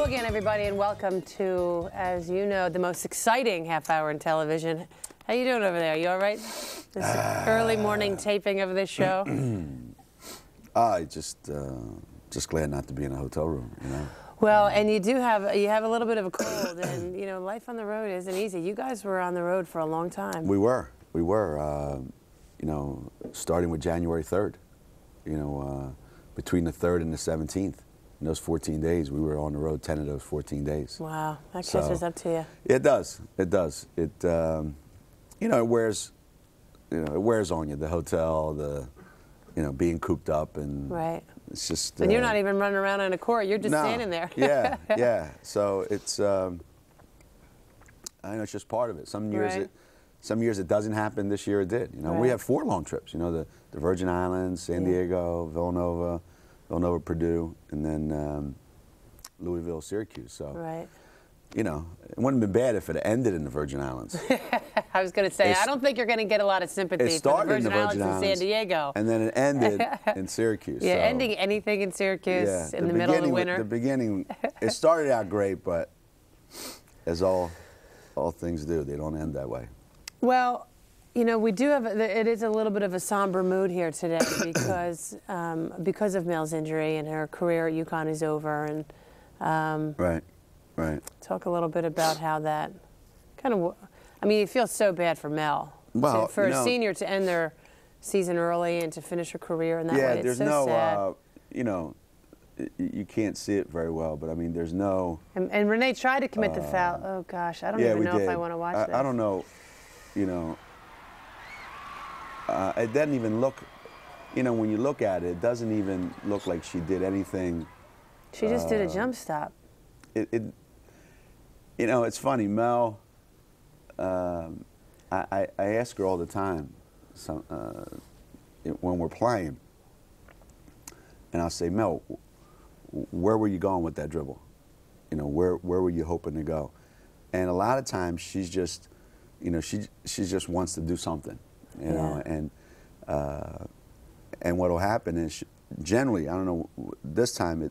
again, everybody, and welcome to, as you know, the most exciting half hour in television. How you doing over there? You all right? This early morning taping of this show? Just glad not to be in a hotel room, you know. Well, and you have a little bit of a cold, and you know, life on the road isn't easy. You guys were on the road for a long time. We were. You know, starting with January 3rd. You know, between the 3rd and the 17th. In those 14 days, we were on the road 10 of those 14 days. Wow, that catches up to you. It does. It does. It, you know, it wears on you. The hotel, you know, being cooped up, and right. It's just. And you're not even running around in a court. You're just standing there. Yeah, yeah. So it's. I know it's just part of it. Some years it doesn't happen. This year it did. You know, we have 4 long trips. You know, the Virgin Islands, San Diego, Villanova, Purdue, and then Louisville, Syracuse. So, you know, it wouldn't have been bad if it ended in the Virgin Islands. I was going to say, I don't think you're going to get a lot of sympathy for the Virgin Islands and San Diego. And then it ended in Syracuse. Yeah, so. Ending anything in Syracuse in the middle of the winter. The beginning, it started out great, but as all things do, they don't end that way. Well, you know, we do have, it is a little bit of a somber mood here today because of Mel's injury, and her career at UConn is over. And Right. Talk a little bit about how that kind of, I mean, it feels so bad for Mel. Well, for a senior to end their season early and to finish her career in that way, it's there's so sad. You know, you can't see it very well, but I mean, there's no. And Renee tried to commit the foul. Oh gosh, I don't even know if I want to watch this. I don't know, you know. It doesn't even look, you know, when you look at it, it doesn't even look like she did anything. She just did a jump stop. You know, it's funny, Mel. I ask her all the time, when we're playing, and I'll say, Mel, where were you going with that dribble? You know, where were you hoping to go? And a lot of times she's just, you know, she just wants to do something, you know, and what'll happen is generally, I don't know, this time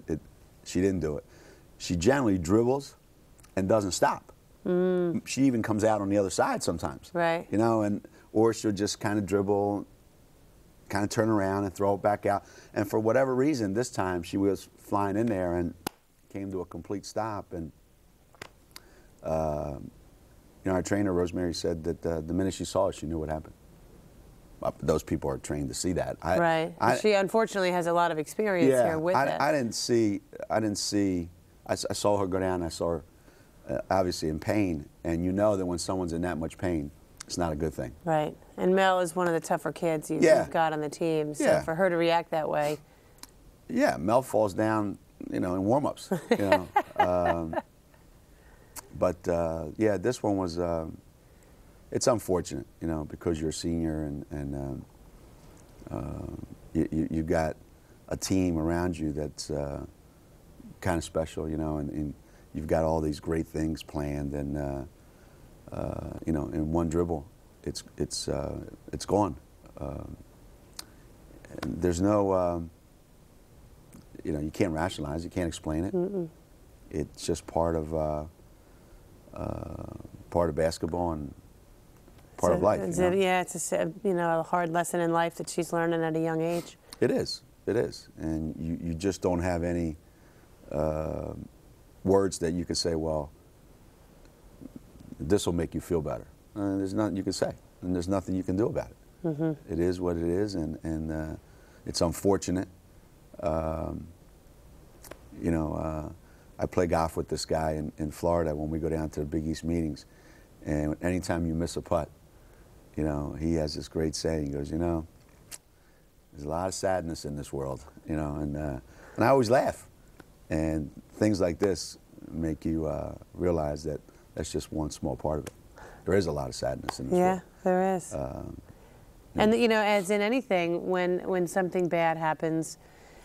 she didn't do it. She generally dribbles and doesn't stop. She even comes out on the other side sometimes. Right. You know, or she'll just kind of dribble, kind of turn around and throw it back out. And for whatever reason, this time she was flying in there and came to a complete stop. And you know, our trainer Rosemary said that the minute she saw it, she knew what happened. Those people are trained to see that. She unfortunately has a lot of experience here with it. I didn't see. I saw her go down. I saw her obviously in pain, and you know that when someone's in that much pain, it's not a good thing. Right. And Mel is one of the tougher kids you've got on the team. So for her to react that way. Yeah, Mel falls down, you know, in warm-ups. You know. But yeah, this one was. It's unfortunate, you know, because you're a senior and you got a team around you that's kind of special, you know, and you've got all these great things planned, and you know, in one dribble, it's gone. And there's no, you know, you can't rationalize, you can't explain it. It's just part of basketball and part of life. You know? Yeah, it's a hard lesson in life that she's learning at a young age. It is, and you just don't have any words that you could say, well, this will make you feel better. There's nothing you can say, and there's nothing you can do about it. It is what it is, and it's unfortunate. You know, I play golf with this guy in Florida when we go down to the Big East meetings, and anytime you miss a putt, you know, he has this great saying. He goes, you know, there's a lot of sadness in this world, you know, and I always laugh. And things like this make you realize that that's just one small part of it. There is a lot of sadness in this world. Yeah, there is. And you know, as in anything, when something bad happens,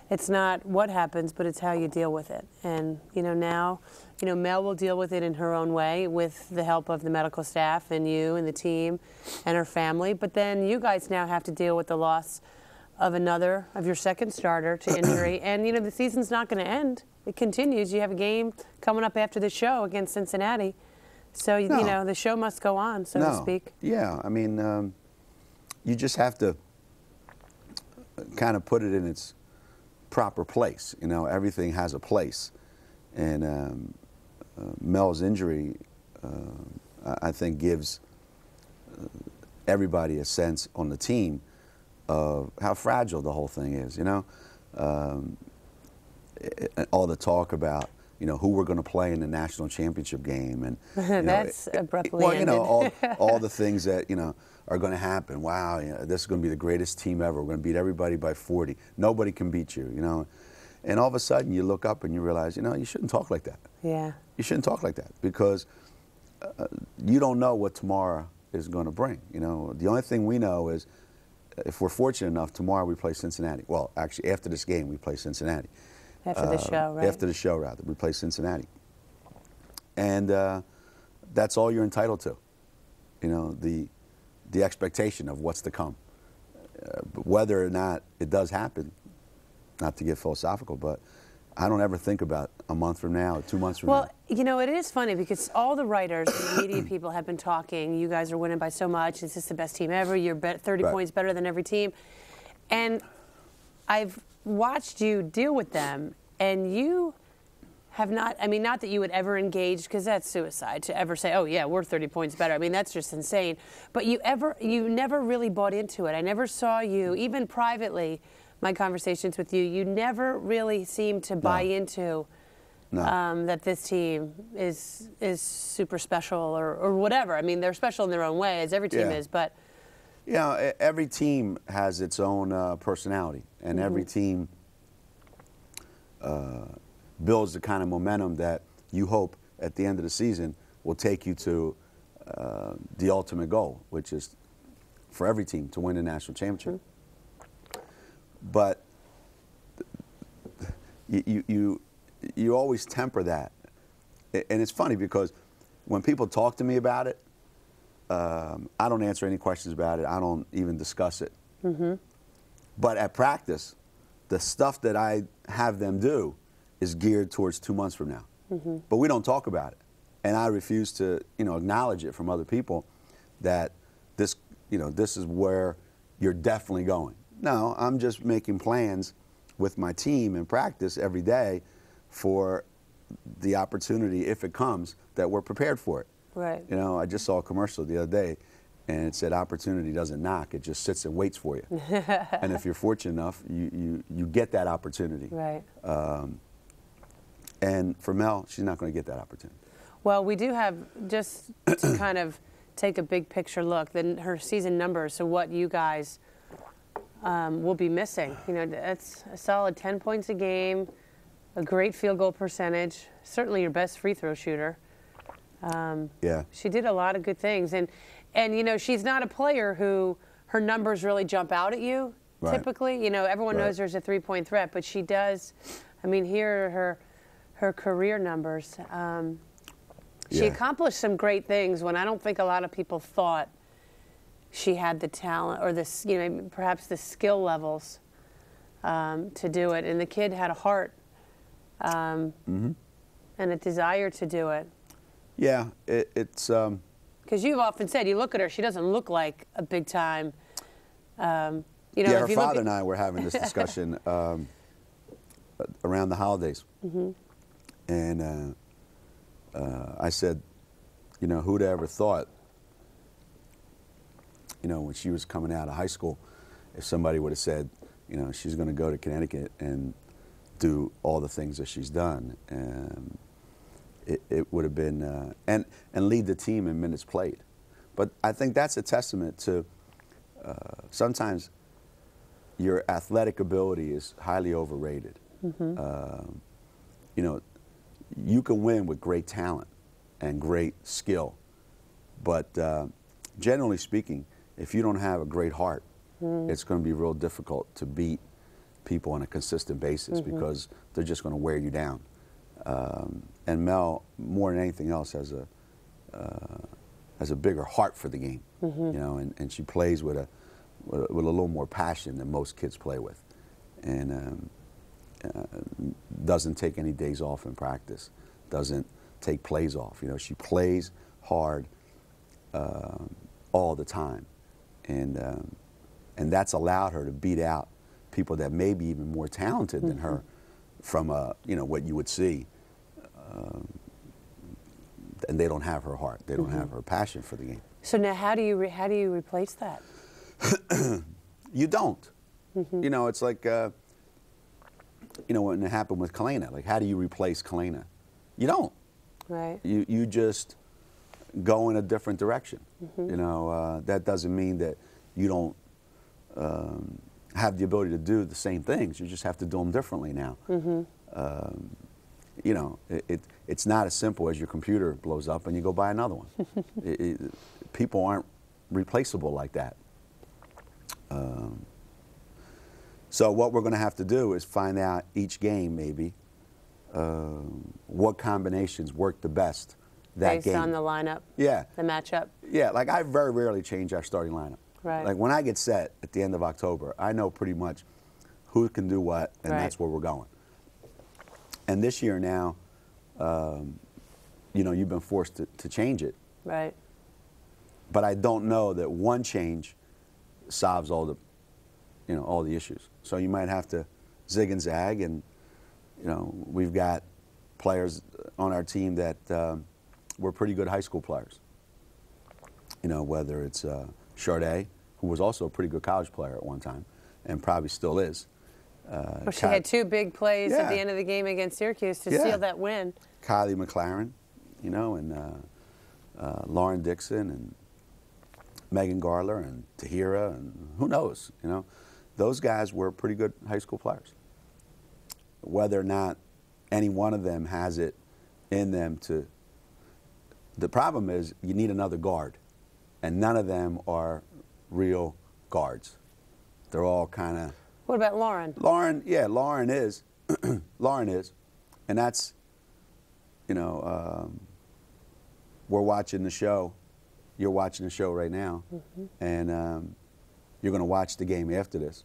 it's not what happens, but it's how you deal with it. And you know, now, you know, Mel will deal with it in her own way with the help of the medical staff and you and the team and her family. But then you guys now have to deal with the loss of your second starter to injury, and you know the season's not going to end. It continues. You have a game coming up after the show against Cincinnati, so you know the show must go on, so to speak. Yeah, I mean, you just have to kind of put it in its proper place. You know, everything has a place, and Mel's injury, I think, gives everybody a sense on the team of how fragile the whole thing is. You know, all the talk about who we're going to play in the national championship game, and that's abruptly well, ended. all the things that are going to happen. Wow, this is going to be the greatest team ever. We're going to beat everybody by 40. Nobody can beat you. And all of a sudden you look up and you realize, you shouldn't talk like that. Yeah. You shouldn't talk like that because you don't know what tomorrow is going to bring. The only thing we know is if we're fortunate enough, tomorrow we play Cincinnati. Well, actually, after this game, we play Cincinnati. After the show, right? After the show, rather. We play Cincinnati. And that's all you're entitled to. The expectation of what's to come. But whether or not it does happen, not to get philosophical, but I don't ever think about a month from now or 2 months from now. Well, it is funny because all the writers and the media people have been talking. You guys are winning by so much. Is this the best team ever? You're 30 points better than every team. And I've watched you deal with them, and you have not, not that you would ever engage, because that's suicide, to ever say, oh, yeah, we're 30 points better. That's just insane. But you never really bought into it. I never saw you, even privately, my conversations with you, you never really seemed to buy into that this team is super special or whatever. They're special in their own way, as every team is, but... every team has its own personality, and every team builds the kind of momentum that you hope at the end of the season will take you to the ultimate goal, which is for every team to win the national championship. But you always temper that, and it's funny because when people talk to me about it, I don't answer any questions about it. I don't even discuss it. But at practice, the stuff that I have them do is geared towards 2 months from now. But we don't talk about it, and I refuse to, acknowledge it from other people that this is where you're definitely going. No, I'm just making plans with my team in practice every day for the opportunity, if it comes, that we're prepared for it. Right. I just saw a commercial the other day, and it said opportunity doesn't knock, it just sits and waits for you. And if you're fortunate enough, you get that opportunity. Right. And for Mel, she's not going to get that opportunity. Well, we do have, just to kind of take a big picture look, her season numbers, so what you guys will be missing. That's a solid 10 points a game, a great field goal percentage, certainly your best free throw shooter. She did a lot of good things, and she's not a player who her numbers really jump out at you. Right. Typically, everyone knows there's a three-point threat, but she does. Here are her career numbers. She accomplished some great things when I don't think a lot of people thought she had the talent or this, perhaps the skill levels to do it. And the kid had a heart and a desire to do it. Yeah, it's... Because you've often said, you look at her, she doesn't look like a big time. Her father and I were having this discussion around the holidays. And I said, who'd ever thought, when she was coming out of high school, if somebody would have said, she's going to go to Connecticut and do all the things that she's done, it would have been, and lead the team in minutes played. But I think that's a testament to sometimes your athletic ability is highly overrated. You can win with great talent and great skill, but generally speaking, if you don't have a great heart, it's going to be real difficult to beat people on a consistent basis because they're just going to wear you down. And Mel, more than anything else, has a bigger heart for the game, and she plays with with a little more passion than most kids play with, and doesn't take any days off in practice, doesn't take plays off. You know, she plays hard all the time, and that's allowed her to beat out people that may be even more talented than her from you know, what you would see. And they don't have her heart. They don't have her passion for the game. So now, how do you replace that? You don't. You know, it's like you know, when it happened with Kalena. Like, how do you replace Kalena? You don't. Right. You just go in a different direction. You know, that doesn't mean that you don't have the ability to do the same things. You just have to do them differently now. You know, it's not as simple as your computer blows up and you go buy another one. People aren't replaceable like that. So what we're going to have to do is find out each game, maybe, what combinations work the best that Based game. on the lineup. Yeah. The matchup. Yeah, like I very rarely change our starting lineup. Right. Like when I get set at the end of October, I know pretty much who can do what, and Right. that's where we're going. And this year now, you know, you've been forced to change it. Right. But I don't know that one change solves all the, you know, all the issues. So you might have to zig and zag, and you know, we've got players on our team that were pretty good high school players. You know, whether it's Charday, who was also a pretty good college player at one time, and probably still is. Well, she had two big plays at the end of the game against Syracuse to seal that win. Kylie McLaren, you know, and Lauren Dixon, and Megan Garler, and Tahira, and who knows, you know. Those guys were pretty good high school players. Whether or not any one of them has it in them to, the problem is you need another guard, and none of them are real guards. They're all kind of. What about Lauren? Lauren, yeah, Lauren is. Lauren is. And that's, you know, we're watching the show. You're watching the show right now. And you're going to watch the game after this.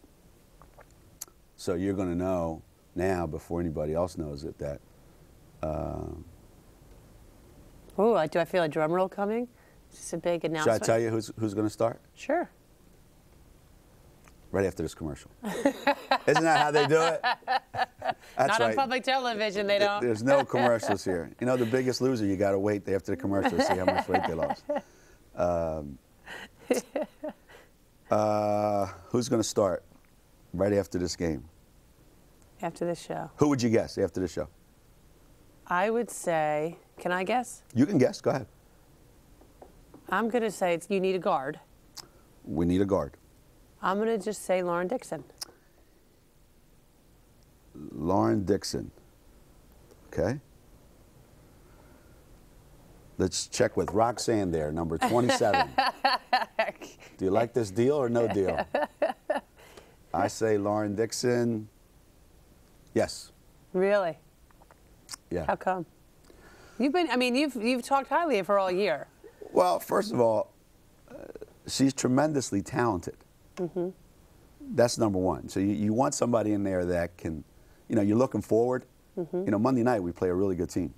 So you're going to know now, before anybody else knows it, that. Oh, do I feel a drum roll coming? Is this a big announcement? Should I tell you who's going to start? Sure. Right after this commercial. Isn't that how they do it? That's Not right. on public television, they don't. There's no commercials here. You know, the Biggest Loser, you got to wait after the commercial to see how much weight they lost. Who's going to start right after this game? After this show. Who would you guess after this show? I would say, can I guess? You can guess. Go ahead. I'm going to say you need a guard. We need a guard. I'm going to just say Lauren Dixon. Lauren Dixon. Okay. Let's check with Roxanne there, number 27. Do you like this deal or no deal? I say Lauren Dixon. Yes. Really? Yeah. How come? You've talked highly of her all year. Well, first of all, she's tremendously talented. That's number one. So you want somebody in there that can, you know, you're looking forward. You know, Monday night we play a really good team.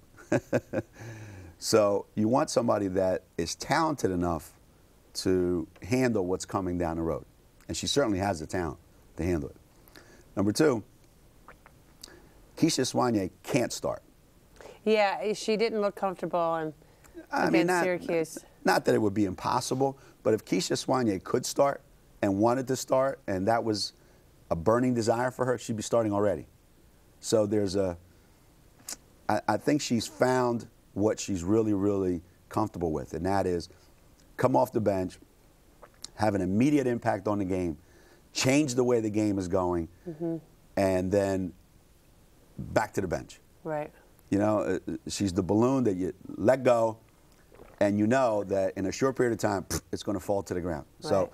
So you want somebody that is talented enough to handle what's coming down the road. And she certainly has the talent to handle it. Number two, Keisha Soigné can't start. Yeah, she didn't look comfortable against Syracuse. Not that it would be impossible, but if Keisha Soigné could start and wanted to start, and that was a burning desire for her, she'd be starting already. So there's I think she's found what she's really, really comfortable with, and that is come off the bench, have an immediate impact on the game, change the way the game is going, and then back to the bench. Right. You know, she's the balloon that you let go, and you know that in a short period of time, it's going to fall to the ground. Right. So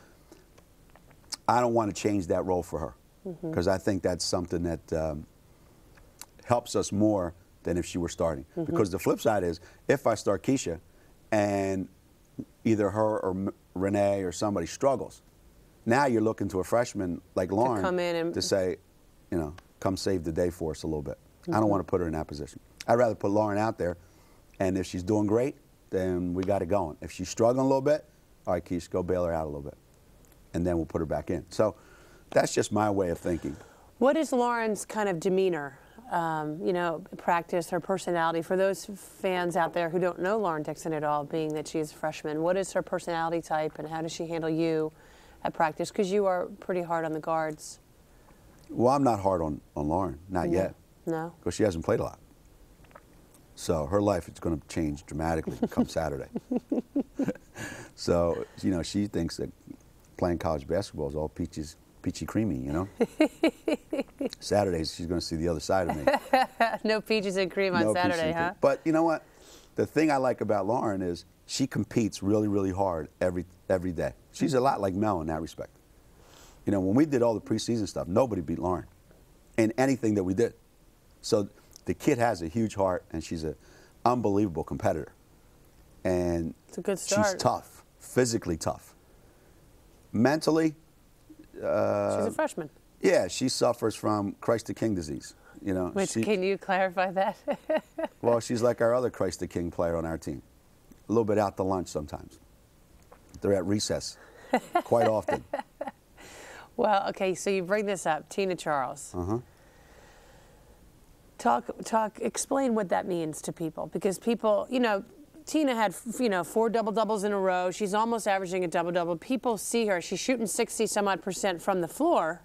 I don't want to change that role for her, because I think that's something that helps us more than if she were starting. Because the flip side is, if I start Keisha and either her or Renee or somebody struggles, Now you're looking to a freshman like Lauren come in and to say, you know, come save the day for us a little bit. I don't want to put her in that position. I'd rather put Lauren out there, and if she's doing great, then we got it going. If she's struggling a little bit, all right, Keish, go bail her out a little bit, and then we'll put her back in. So that's just my way of thinking. What is Lauren's kind of demeanor, you know, practice, her personality? For those fans out there who don't know Lauren Dixon at all, being that she's a freshman, what is her personality type, and how does she handle you at practice? Because you are pretty hard on the guards. Well, I'm not hard on Lauren, not yet. No? Because she hasn't played a lot. So her life is going to change dramatically come Saturday. So, you know, she thinks that playing college basketball is all peachy creamy, you know? Saturdays, she's going to see the other side of me. No peaches and cream on Saturday, huh? But you know what? The thing I like about Lauren is she competes really, really hard every day. She's a lot like Mel in that respect. You know, when we did all the preseason stuff, nobody beat Lauren in anything that we did. So the kid has a huge heart, and she's an unbelievable competitor. And it's a good start. She's tough, physically tough. Mentally, she's a freshman. Yeah, she suffers from Christ the King disease. You know. Which, can you clarify that? Well, she's like our other Christ the King player on our team. A little bit out to lunch sometimes. They're at recess quite often. Well, okay, so you bring this up, Tina Charles. Explain what that means to people, because people, you know, Tina had, you know, 4 double-doubles in a row. She's almost averaging a double-double. People see her. She's shooting 60-some-odd% from the floor.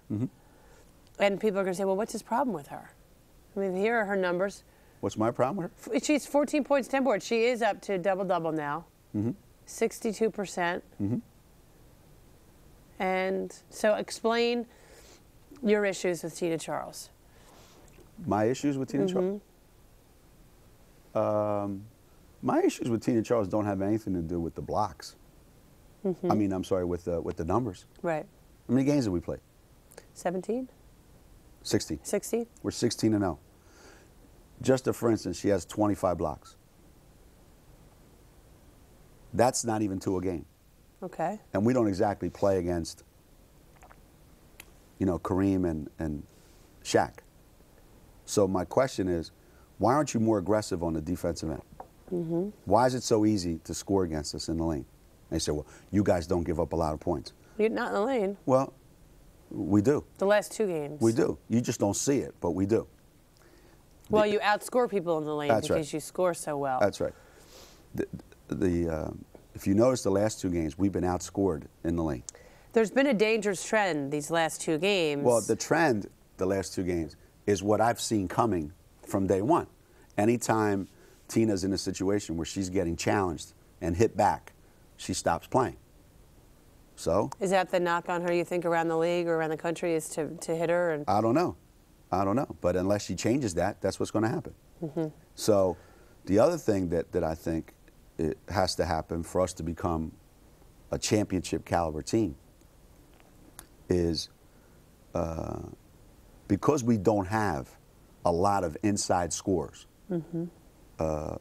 And people are going to say, well, what's his problem with her? I mean, here are her numbers. What's my problem with her? She's 14 points, 10 boards. She is up to double-double now. 62%. And so explain your issues with Tina Charles. My issues with Tina Charles? My issues with Tina Charles don't have anything to do with the blocks. I mean, I'm sorry, with the numbers. Right. How many games did we play? 17? 16. 16? We're 16-0. Just for instance, she has 25 blocks. That's not even 2 a game. Okay. And we don't exactly play against, you know, Kareem and Shaq. So my question is, why aren't you more aggressive on the defensive end? Why is it so easy to score against us in the lane? They say, well, you guys don't give up a lot of points. You're not in the lane. Well, we do. The last 2 games. We do. You just don't see it, but we do. Well, you outscore people in the lane because you score so well. That's right. If you notice the last 2 games, we've been outscored in the lane. There's been a dangerous trend these last 2 games. Well, the trend the last 2 games is what I've seen coming from day one. Anytime Tina's in a situation where she's getting challenged and hit back, she stops playing. So is that the knock on her, you think, around the league or around the country, is to hit her? And I don't know. I don't know. But unless she changes that, that's what's going to happen. So the other thing that I think it has to happen for us to become a championship caliber team is because we don't have a lot of inside scores.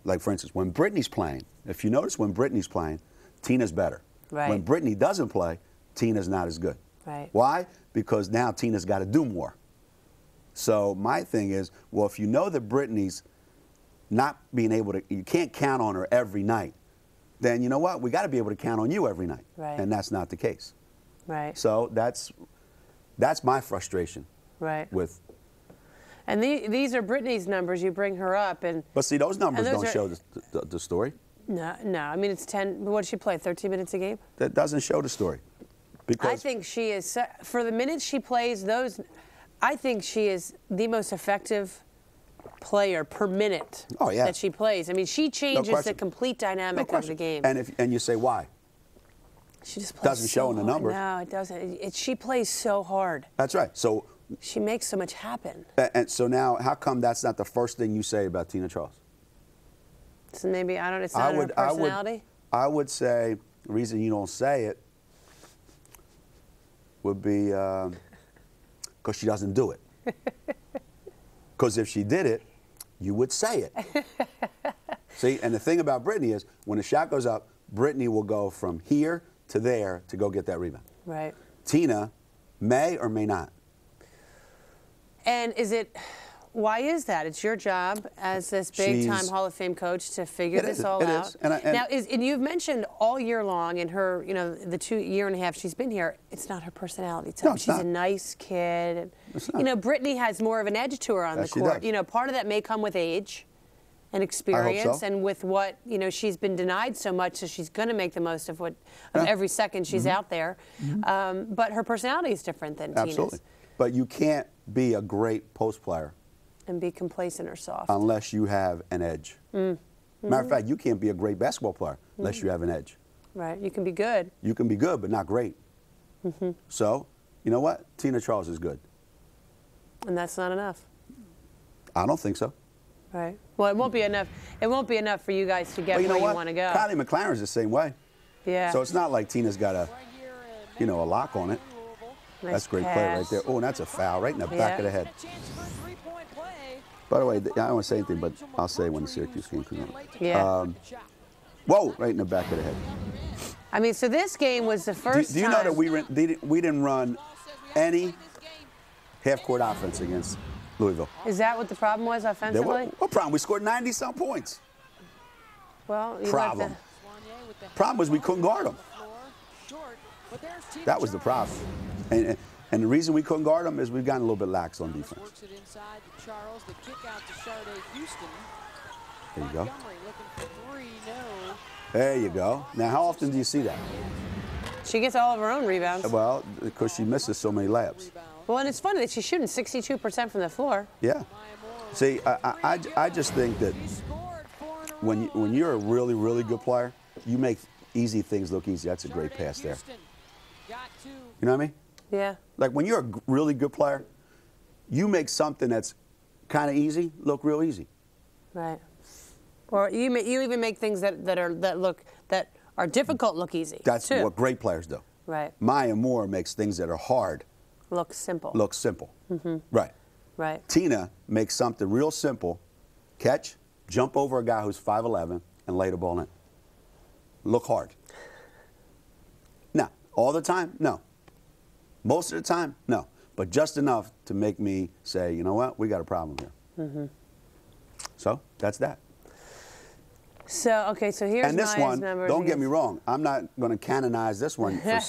Like, for instance, when Brittany's playing, if you notice when Brittany's playing, Tina's better. Right. When Brittany doesn't play, Tina's not as good. Right. Why? Because now Tina's got to do more. So my thing is, well, if you know that Brittany's not being able to, you can't count on her every night, then you know what? We got to be able to count on you every night. Right. And that's not the case. Right. So that's my frustration. Right. With. And these are Brittany's numbers. You bring her up, and but see, those numbers don't show the story. No. I mean, it's 10. What does she play? 13 minutes a game. That doesn't show the story. Because I think she is, for the minutes she plays, I think she is the most effective player per minute that she plays. I mean, she changes the complete dynamic of the game. And you say why? She just plays doesn't show in the numbers. No, it doesn't. She plays so hard. That's right. So she makes so much happen. And so now, how come that's not the first thing you say about Tina Charles? So maybe, I don't know, it's not her personality? I would say the reason you don't say it would be because she doesn't do it. Because if she did it, you would say it. See, and the thing about Brittany is when the shot goes up, Brittany will go from here to there to go get that rebound. Right. Tina may or may not. And why is that? It's your job as this big-time Hall of Fame coach to figure this all out. And you've mentioned all year long in her, the 2 year and a half she's been here, it's not her personality type. No, it's she's not. a nice kid. It's not. Brittany has more of an edge to her on the court. Part of that may come with age and experience, I hope so. and with what she's been denied so much, so she's going to make the most of every second she's out there. But her personality is different than Tina's. Absolutely. But you can't be a great post player and be complacent or soft unless you have an edge. Matter of fact, you can't be a great basketball player unless you have an edge. Right. You can be good. You can be good, but not great. So, you know what? Tina Charles is good. And that's not enough. I don't think so. Right. Well, it won't be enough. It won't be enough for you guys to get where you want to go. Kylie McLaren's the same way. Yeah. So it's not like Tina's got a lock on it. Nice that's a great pass. play right there. Oh, and that's a foul right in the back of the head. By the way, I don't want to say anything, but I'll say it when the Syracuse game comes on. Yeah. Whoa, right in the back of the head. I mean, so this game was the first do you know that we didn't run any half-court offense against Louisville? Is that what the problem was offensively? What problem? We scored 90-some points. Well, Problem was we couldn't guard them. That was the problem. And the reason we couldn't guard them is we've gotten a little bit lax on defense. There you go. There you go. Now, how often do you see that? She gets all of her own rebounds. Well, because she misses so many layups. Well, and it's funny that she's shooting 62% from the floor. Yeah. See, I just think that when you're a really, really good player, you make easy things look easy. That's a great pass there. You know what I mean? Yeah. Like when you're a really good player, you make something that's kind of easy look real easy. Right. Or you even make things that are difficult look easy. That's too. what great players do. Right. Maya Moore makes things that are hard look simple. Look simple. Right. Right. Tina makes something real simple, catch, jump over a guy who's 5'11", and lay the ball in. Look hard. Now, all the time? No. Most of the time? No. But just enough to make me say, you know what, we got a problem here. So that's that. So, okay, so here's and this Maya's one, numbers. don't get me wrong, I'm not going to canonize this one for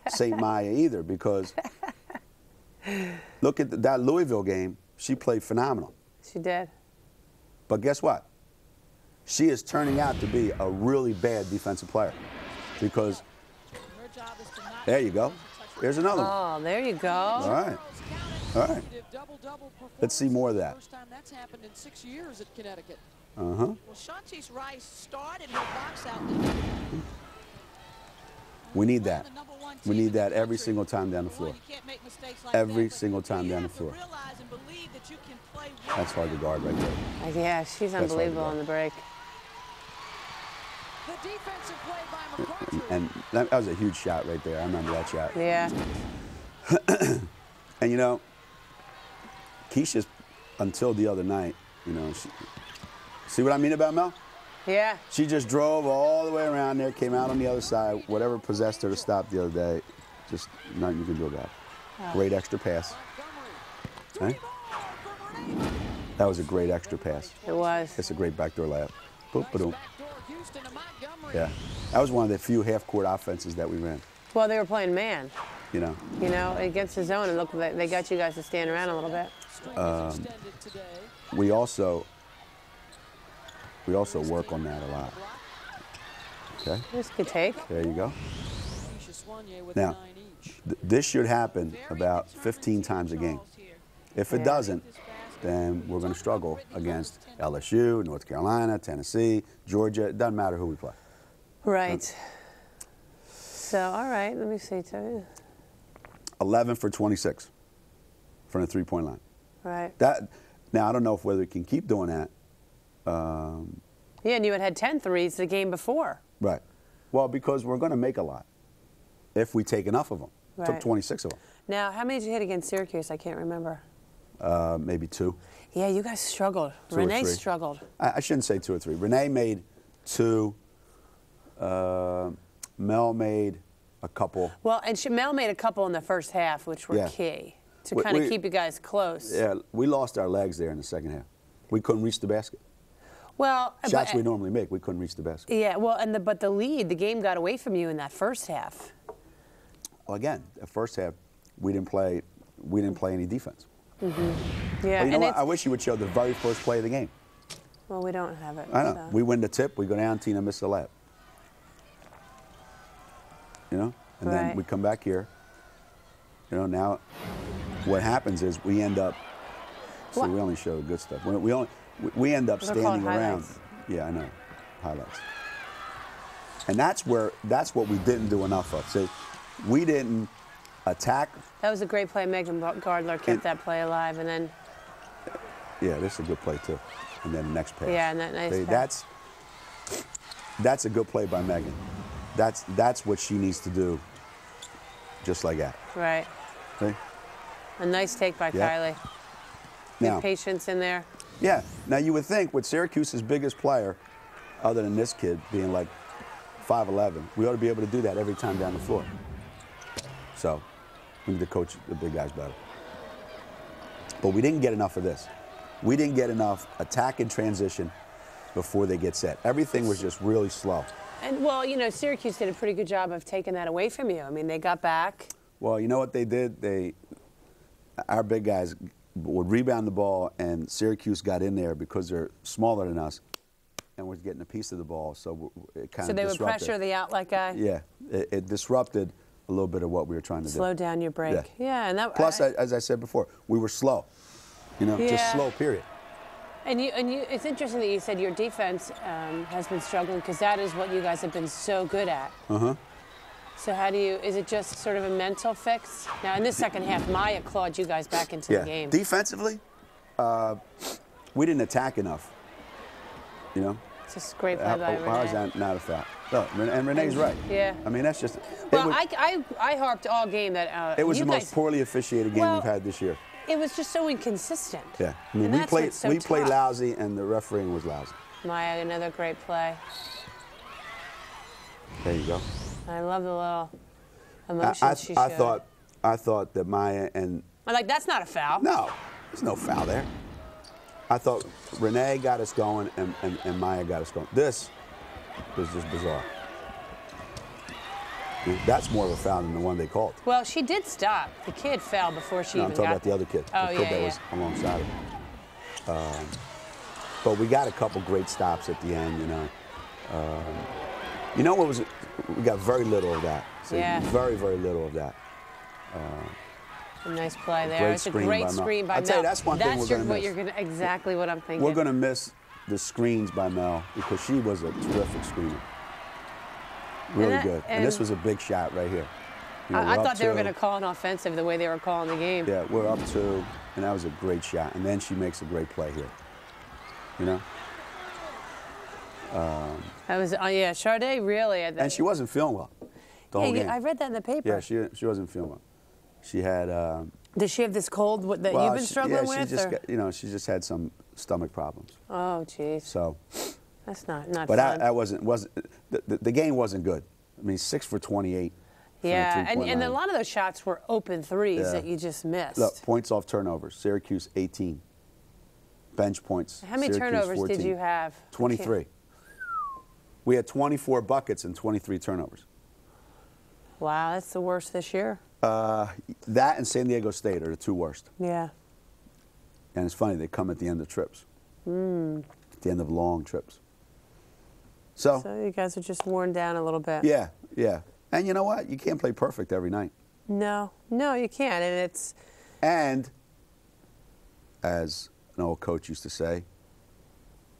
St. Maya either, because look at that Louisville game. She played phenomenal. She did. But guess what? She is turning out to be a really bad defensive player, because there you go. There's another one. Oh, there you go. All right. All right. Let's see more of that. First time that's happened in 6 years at Connecticut. Well, Shantice Rice started her box out. we need that. We need that every single time down the floor. Every single time down the floor. That's hard to guard right there. Yeah, she's unbelievable on the break. The defensive play by McCarthy. And that was a huge shot right there. I remember that shot. Yeah. And, you know, Keisha's, until the other night, you know, see what I mean about Mel? Yeah. She just drove all the way around there, came out on the other side. Whatever possessed her to stop the other day, just nothing you can do about it. Oh. Great extra pass. Right? That was a great extra pass. It was. It's a great backdoor layup. Boop, ba-doom. Yeah. That was one of the few half-court offenses that we ran. Well, they were playing man. You know. You know, against the zone, and look, they got you guys to stand around a little bit. We also work on that a lot. Okay. This could take. There you go. Now, this should happen about 15 times a game. If it doesn't, then we're going to struggle against LSU, North Carolina, Tennessee, Georgia. It doesn't matter who we play. Right. So, all right, let me see. 11 for 26 from the three-point line. Right. Now, I don't know whether we can keep doing that. Yeah, and you had 10 threes the game before. Right. Well, because we're going to make a lot if we take enough of them. Right. Took 26 of them. Now, how many did you hit against Syracuse? I can't remember. Maybe 2. Yeah, you guys struggled. 2 or 3. Renee struggled. I shouldn't say 2 or 3. Renee made 2. Mel made a couple. Well, and Mel made a couple in the first half, which were key to kind of keep you guys close. Yeah, we lost our legs there in the second half. We couldn't reach the basket. Well, shots we normally make, we couldn't reach the basket. Yeah, well, but the lead, the game got away from you in that first half. Well, again, the first half, we didn't play any defense. Mm-hmm. Yeah, but you know what? I wish you would show the very first play of the game. Well, we don't have it. I know. So. We win the tip, we go down, Tina misses a layup. You know, and then we come back here. You know, now what happens is we end up. See, we only show the good stuff. We end up standing around. Yeah, I know, highlights. And that's what we didn't do enough of. See, we didn't attack. That was a great play. Megan Gardler kept that play alive, and then. Yeah, this is a good play too. And then the next pass. Yeah, and that nice pass. That's a good play by Megan. That's what she needs to do. Just like that. Right. See? A nice take by Kylie. Good patience in there. Yeah. Now you would think with Syracuse's biggest player, other than this kid being like 5'11", we ought to be able to do that every time down the floor. So we need to coach the big guys better. But we didn't get enough of this. We didn't get enough attack and transition before they get set. Everything was just really slow. And, well, you know, Syracuse did a pretty good job of taking that away from you. I mean, they got back. Well, you know what they did? Our big guys would rebound the ball, and Syracuse got in there because they're smaller than us, and was getting a piece of the ball. So it kind of disrupted. So they would pressure the outlet guy? Yeah. It disrupted a little bit of what we were trying to do. Slow down your break. Yeah. And that. Plus, as I said before, we were slow. You know, just slow, period. And it's interesting that you said your defense has been struggling because that is what you guys have been so good at. So how do you? Is it just sort of a mental fix? Now in this second half, Maya clawed you guys back into the game. Defensively, we didn't attack enough. You know. It's just great play by Renee. How is that not a foul? No, and Renee's right. Yeah. I mean, that's just. Well, I harped all game that. It was the most poorly officiated game we've had this year. It was just so inconsistent. Yeah, I mean, we played lousy, and the refereeing was lousy. Maya, another great play. There you go. I love the little emotion she showed. I thought that Maya and. I'm like, that's not a foul. No, there's no foul there. I thought Renee got us going, and Maya got us going. This was just bizarre. That's more of a foul than the one they called. Well, she did stop. The kid fell before she even got I'm talking about the other kid. Oh, the kid that was alongside of her. But we got a couple great stops at the end, you know. You know what was? We got very little of that. So very, very little of that. A nice play there. It's a great screen by Mel. I'll tell you, that's one thing we're going to miss. Exactly what I'm thinking. We're going to miss the screens by Mel because she was a terrific screener. Really good. And this was a big shot right here. You know, I thought they were going to call an offensive the way they were calling the game. Yeah, we're up 2, and that was a great shot. And then she makes a great play here. You know? That was, Sade really. And she wasn't feeling well the whole game. I read that in the paper. Yeah, she wasn't feeling well. She had. Does she have this cold that you've been struggling with? Yeah, she just had some stomach problems. Oh, jeez. So. That's not but fun. That wasn't the game wasn't good. I mean, 6 for 28. Yeah, and a lot of those shots were open threes that you just missed. Look, points off turnovers. Syracuse 18. Bench points. How many turnovers 14. Did you have? 23. We had 24 buckets and 23 turnovers. Wow, that's the worst this year. That and San Diego State are the 2 worst. Yeah. And it's funny, they come at the end of trips. At the end of long trips. So you guys are just worn down a little bit. Yeah, yeah. And you know what? You can't play perfect every night. No, you can't. And it's. And as an old coach used to say,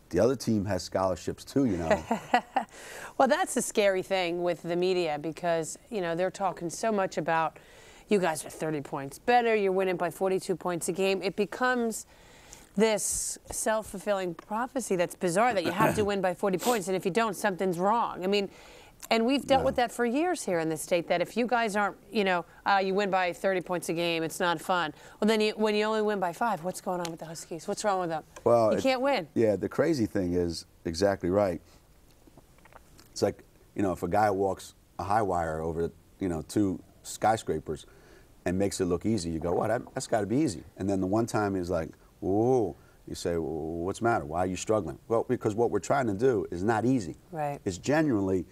the other team has scholarships too, you know. Well, that's the scary thing with the media because, you know, they're talking so much about you guys are 30 points better, you're winning by 42 points a game. It becomes this self-fulfilling prophecy that's bizarre that you have to win by 40 points, and if you don't, something's wrong. I mean, and we've dealt with that for years here in the state, that if you guys aren't, you know, you win by 30 points a game, it's not fun. Well, then when you only win by 5, what's going on with the Huskies? What's wrong with them? Well, you can't win. Yeah, the crazy thing is exactly right. It's like, you know, if a guy walks a high wire over 2 skyscrapers and makes it look easy, you go, what? That's got to be easy. And then the one time he's like, whoa. You say, well, what's the matter? Why are you struggling? Well, because what we're trying to do is not easy. Right. It's genuinely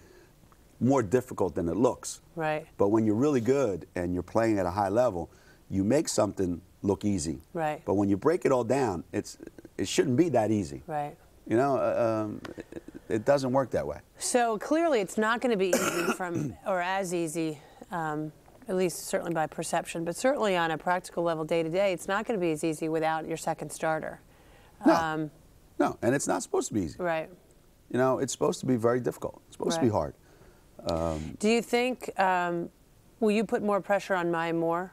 more difficult than it looks. Right. But when you're really good and you're playing at a high level, you make something look easy. Right. But when you break it all down, it shouldn't be that easy. Right. It doesn't work that way. So clearly it's not going to be easy or as easy, at least certainly by perception, but certainly on a practical level day to day, it's not going to be as easy without your second starter. No, no, and it's not supposed to be easy. Right. It's supposed to be very difficult. It's supposed to be hard. Do you think, will you put more pressure on Maya Moore?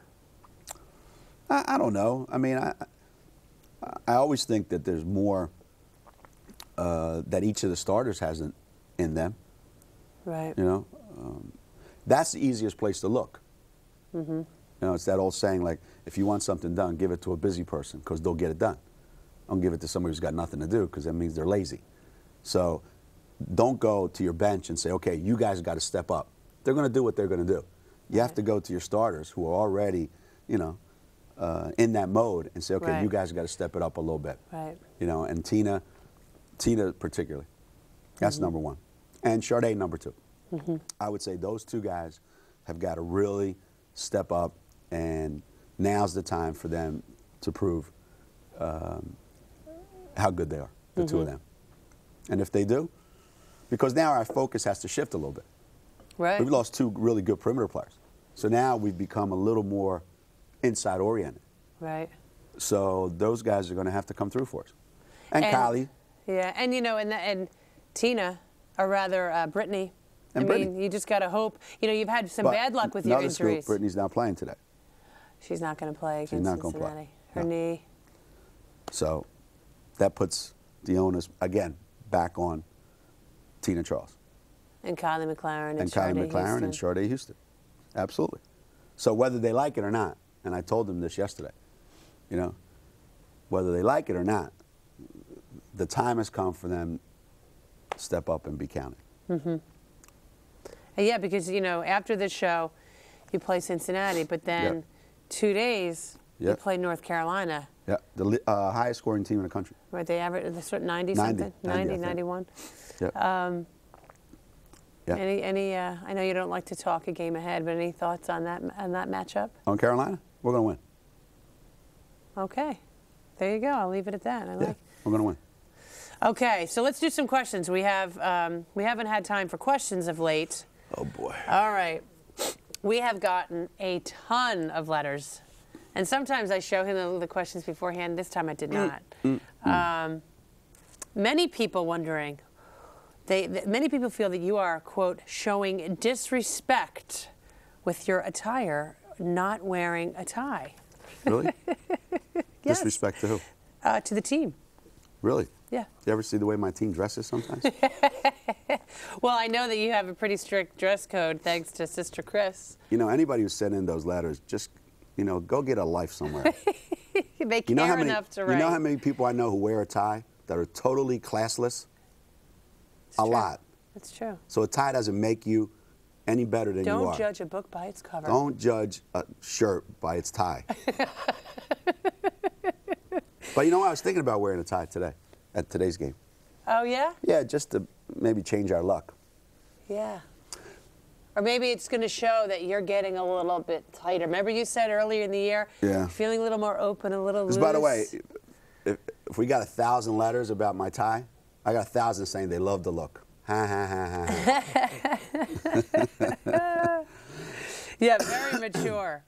I don't know. I mean, I always think that there's more that each of the starters has in them. Right. That's the easiest place to look. Mm-hmm. It's that old saying, like, if you want something done, give it to a busy person because they'll get it done. Don't give it to somebody who's got nothing to do because that means they're lazy. So don't go to your bench and say, okay, you guys got to step up. They're going to do what they're going to do. You have to go to your starters who are already, in that mode and say, okay, you guys got to step it up a little bit. Right. And Tina particularly, that's number one. And Sade, number two. Mm-hmm. I would say those 2 guys have got to really step up, and now's the time for them to prove how good they are, the 2 of them. And if they do, because now our focus has to shift a little bit. Right. We've lost 2 really good perimeter players. So now we've become a little more inside oriented. Right. So those guys are going to have to come through for us. And Kylie. Yeah, and and Tina, or rather Brittany. And Brittany. You just got to hope. You've had some bad luck with your injuries. Scoop, Brittany's not playing today. She's not going to play against She's not Cincinnati. Gonna play. Her knee. So that puts the onus, again, back on Tina Charles. And Kylie McLaren and Kylie McLaren and Sade Houston. Absolutely. So whether they like it or not, and I told them this yesterday, whether they like it or not, the time has come for them to step up and be counted. Mm-hmm. Yeah, because, after this show, you play Cincinnati, but then 2 days, you play North Carolina. Yeah, the highest scoring team in the country. Right, they average 90-something? 90, 91. Yeah. I know you don't like to talk a game ahead, but any thoughts on that matchup? On Carolina? We're going to win. Okay. There you go. I'll leave it at that. We're going to win. Okay, so let's do some questions. We haven't had time for questions of late. Oh, boy. All right. We have gotten a ton of letters. And sometimes I show him the questions beforehand. This time I did not. Many people wondering, many people feel that you are, quote, showing disrespect with your attire, not wearing a tie. Really? Yes. Disrespect to who? To the team. Really? Yeah. You ever see the way my team dresses sometimes? Well, I know that you have a pretty strict dress code thanks to Sister Chris. Anybody who sent in those letters, just, go get a life somewhere. They care enough to write. You know how many people I know who wear a tie that are totally classless? It's a true. lot. That's true. So a tie doesn't make you any better than you are. Don't judge a book by its cover. Don't judge a shirt by its tie. But I was thinking about wearing a tie today, at today's game. Oh, yeah? Yeah, just to maybe change our luck. Yeah. Or maybe it's going to show that you're getting a little bit tighter. Remember you said earlier in the year, you're feeling a little more open, a little loose? Because, by the way, if we got 1,000 letters about my tie, I got 1,000 saying they love the look. Ha, ha, ha, ha, ha. Yeah, very mature.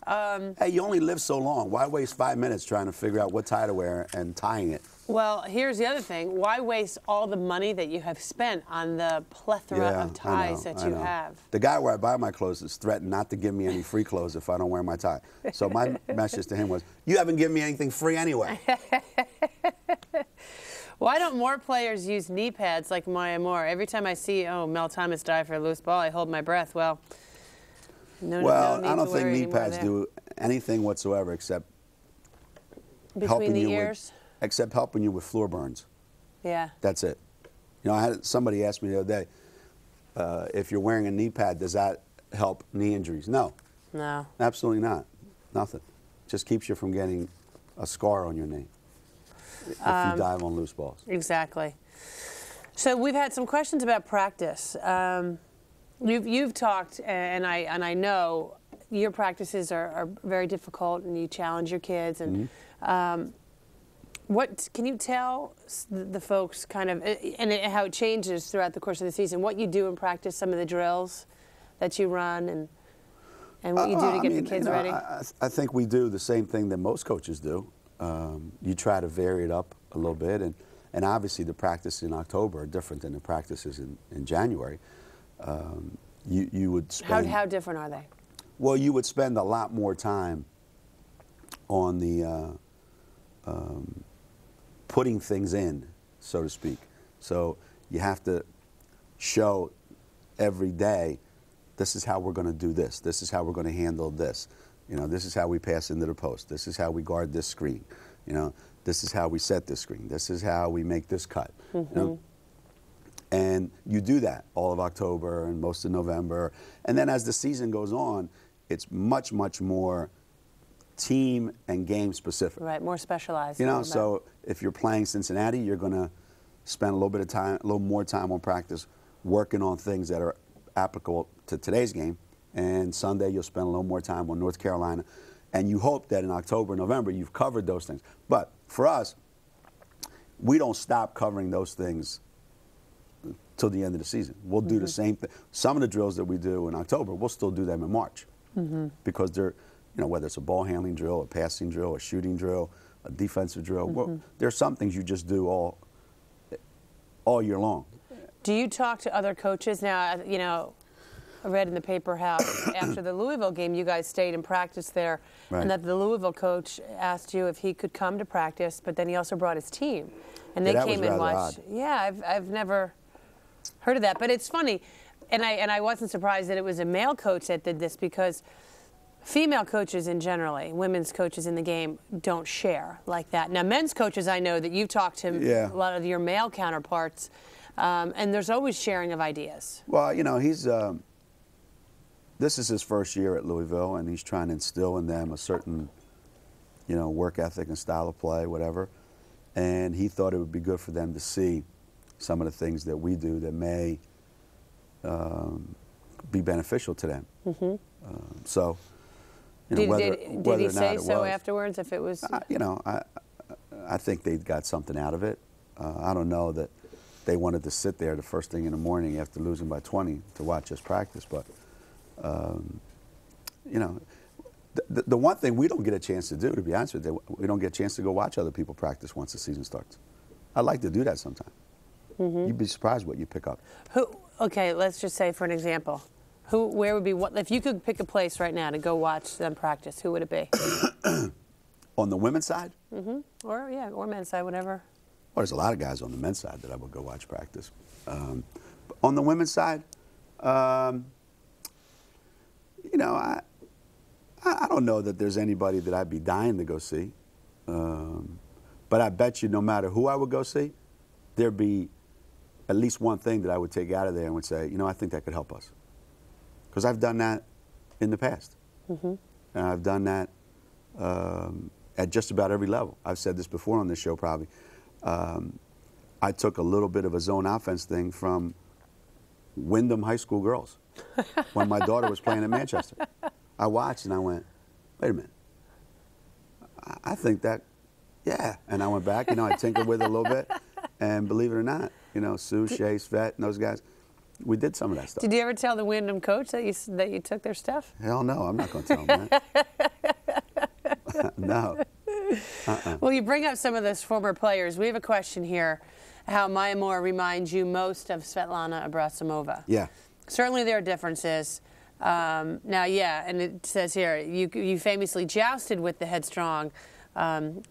Hey, you only live so long. Why waste 5 minutes trying to figure out what tie to wear and tying it? Well, here's the other thing. Why waste all the money that you have spent on the plethora of ties that you have? The guy where I buy my clothes has threatened not to give me any free clothes if I don't wear my tie. So my message to him was, you haven't given me anything free anyway. Why don't more players use knee pads like Maya Moore? Every time I see, Mel Thomas dive for a loose ball, I hold my breath. Well, no I don't think knee pads do anything whatsoever except between the ears. Except helping you with floor burns. Yeah. That's it. I had somebody ask me the other day, if you're wearing a knee pad, does that help knee injuries. No, No. absolutely not. Nothing. Just keeps you from getting a scar on your knee if you dive on loose balls. Exactly. So we've had some questions about practice. You've talked, and I know your practices are very difficult, and you challenge your kids. And what can you tell the folks kind of, and how it changes throughout the course of the season? What you do in practice, some of the drills that you run, and what you do to get the kids ready. I think we do the same thing that most coaches do. You try to vary it up a little bit, and obviously the practices in October are different than the practices in January. You would spend, how different are they? well, you would spend a lot more time on the putting things in, so to speak. So you have to show every day, this is how we're going to do this. This is how we're going to handle this. You know, this is how we pass into the post. This is how we guard this screen. You know, this is how we set this screen. This is how we make this cut. You know? And you do that all of October and most of November. And then as the season goes on, it's much, much more team and game specific. Right, more specialized. You know, so if you're playing Cincinnati, you're going to spend a little bit of time, a little more time on practice working on things that are applicable to today's game. And Sunday, you'll spend a little more time on North Carolina. And you hope that in October, November, you've covered those things. But for us, we don't stop covering those things till the end of the season. We'll do the same thing. Some of the drills that we do in October, we'll still do them in March. Because they're, you know, whether it's a ball handling drill, a passing drill, a shooting drill, a defensive drill. Well, there's some things you just do all year long. Do you talk to other coaches now? You know, I read in the paper how after the Louisville game, you guys stayed and practiced there, and that the Louisville coach asked you if he could come to practice, but then he also brought his team, and they came and watched. Yeah, I've never heard of that, but it's funny, and I wasn't surprised that it was a male coach that did this, because female coaches in generally, women's coaches in the game, don't share like that. Now, men's coaches, I know that you've talked to a lot of your male counterparts, and there's always sharing of ideas. Well, you know, he's this is his first year at Louisville, and he's trying to instill in them a certain, you know, work ethic and style of play, whatever. And he thought it would be good for them to see some of the things that we do that may be beneficial to them. So, you know, did he say so afterwards? If it was, you know, I think they got something out of it. I don't know that they wanted to sit there the first thing in the morning after losing by 20 to watch us practice, but. You know, the one thing we don't get a chance to do, to be honest with you, we don't get a chance to go watch other people practice once the season starts. I'd like to do that sometime. You'd be surprised what you pick up. Okay, let's just say for an example, where would be, if you could pick a place right now to go watch them practice, who would it be? On the women's side? Or men's side, whatever. Well, there's a lot of guys on the men's side that I would go watch practice. On the women's side, you know, I don't know that there's anybody that I'd be dying to go see. But I bet you no matter who I would go see, there'd be at least one thing that I would take out of there and would say, you know, I think that could help us. Because I've done that in the past. And I've done that at just about every level. I've said this before on this show probably. I took a little bit of a zone offense thing from Wyndham High School girls when my daughter was playing in Manchester. I watched and I went, wait a minute. I think that, yeah. And I went back, you know, I tinkered with it a little bit. And believe it or not, you know, Sue, Shea, Svet, and those guys, we did some of that stuff. Did you ever tell the Wyndham coach that you took their stuff? Hell no, I'm not going to tell him that. No. Well, you bring up some of those former players. We have a question here. How Maya Moore reminds you most of Svetlana Abrasimova? Yeah. Certainly there are differences. Now, yeah, and it says here, you famously jousted with the headstrong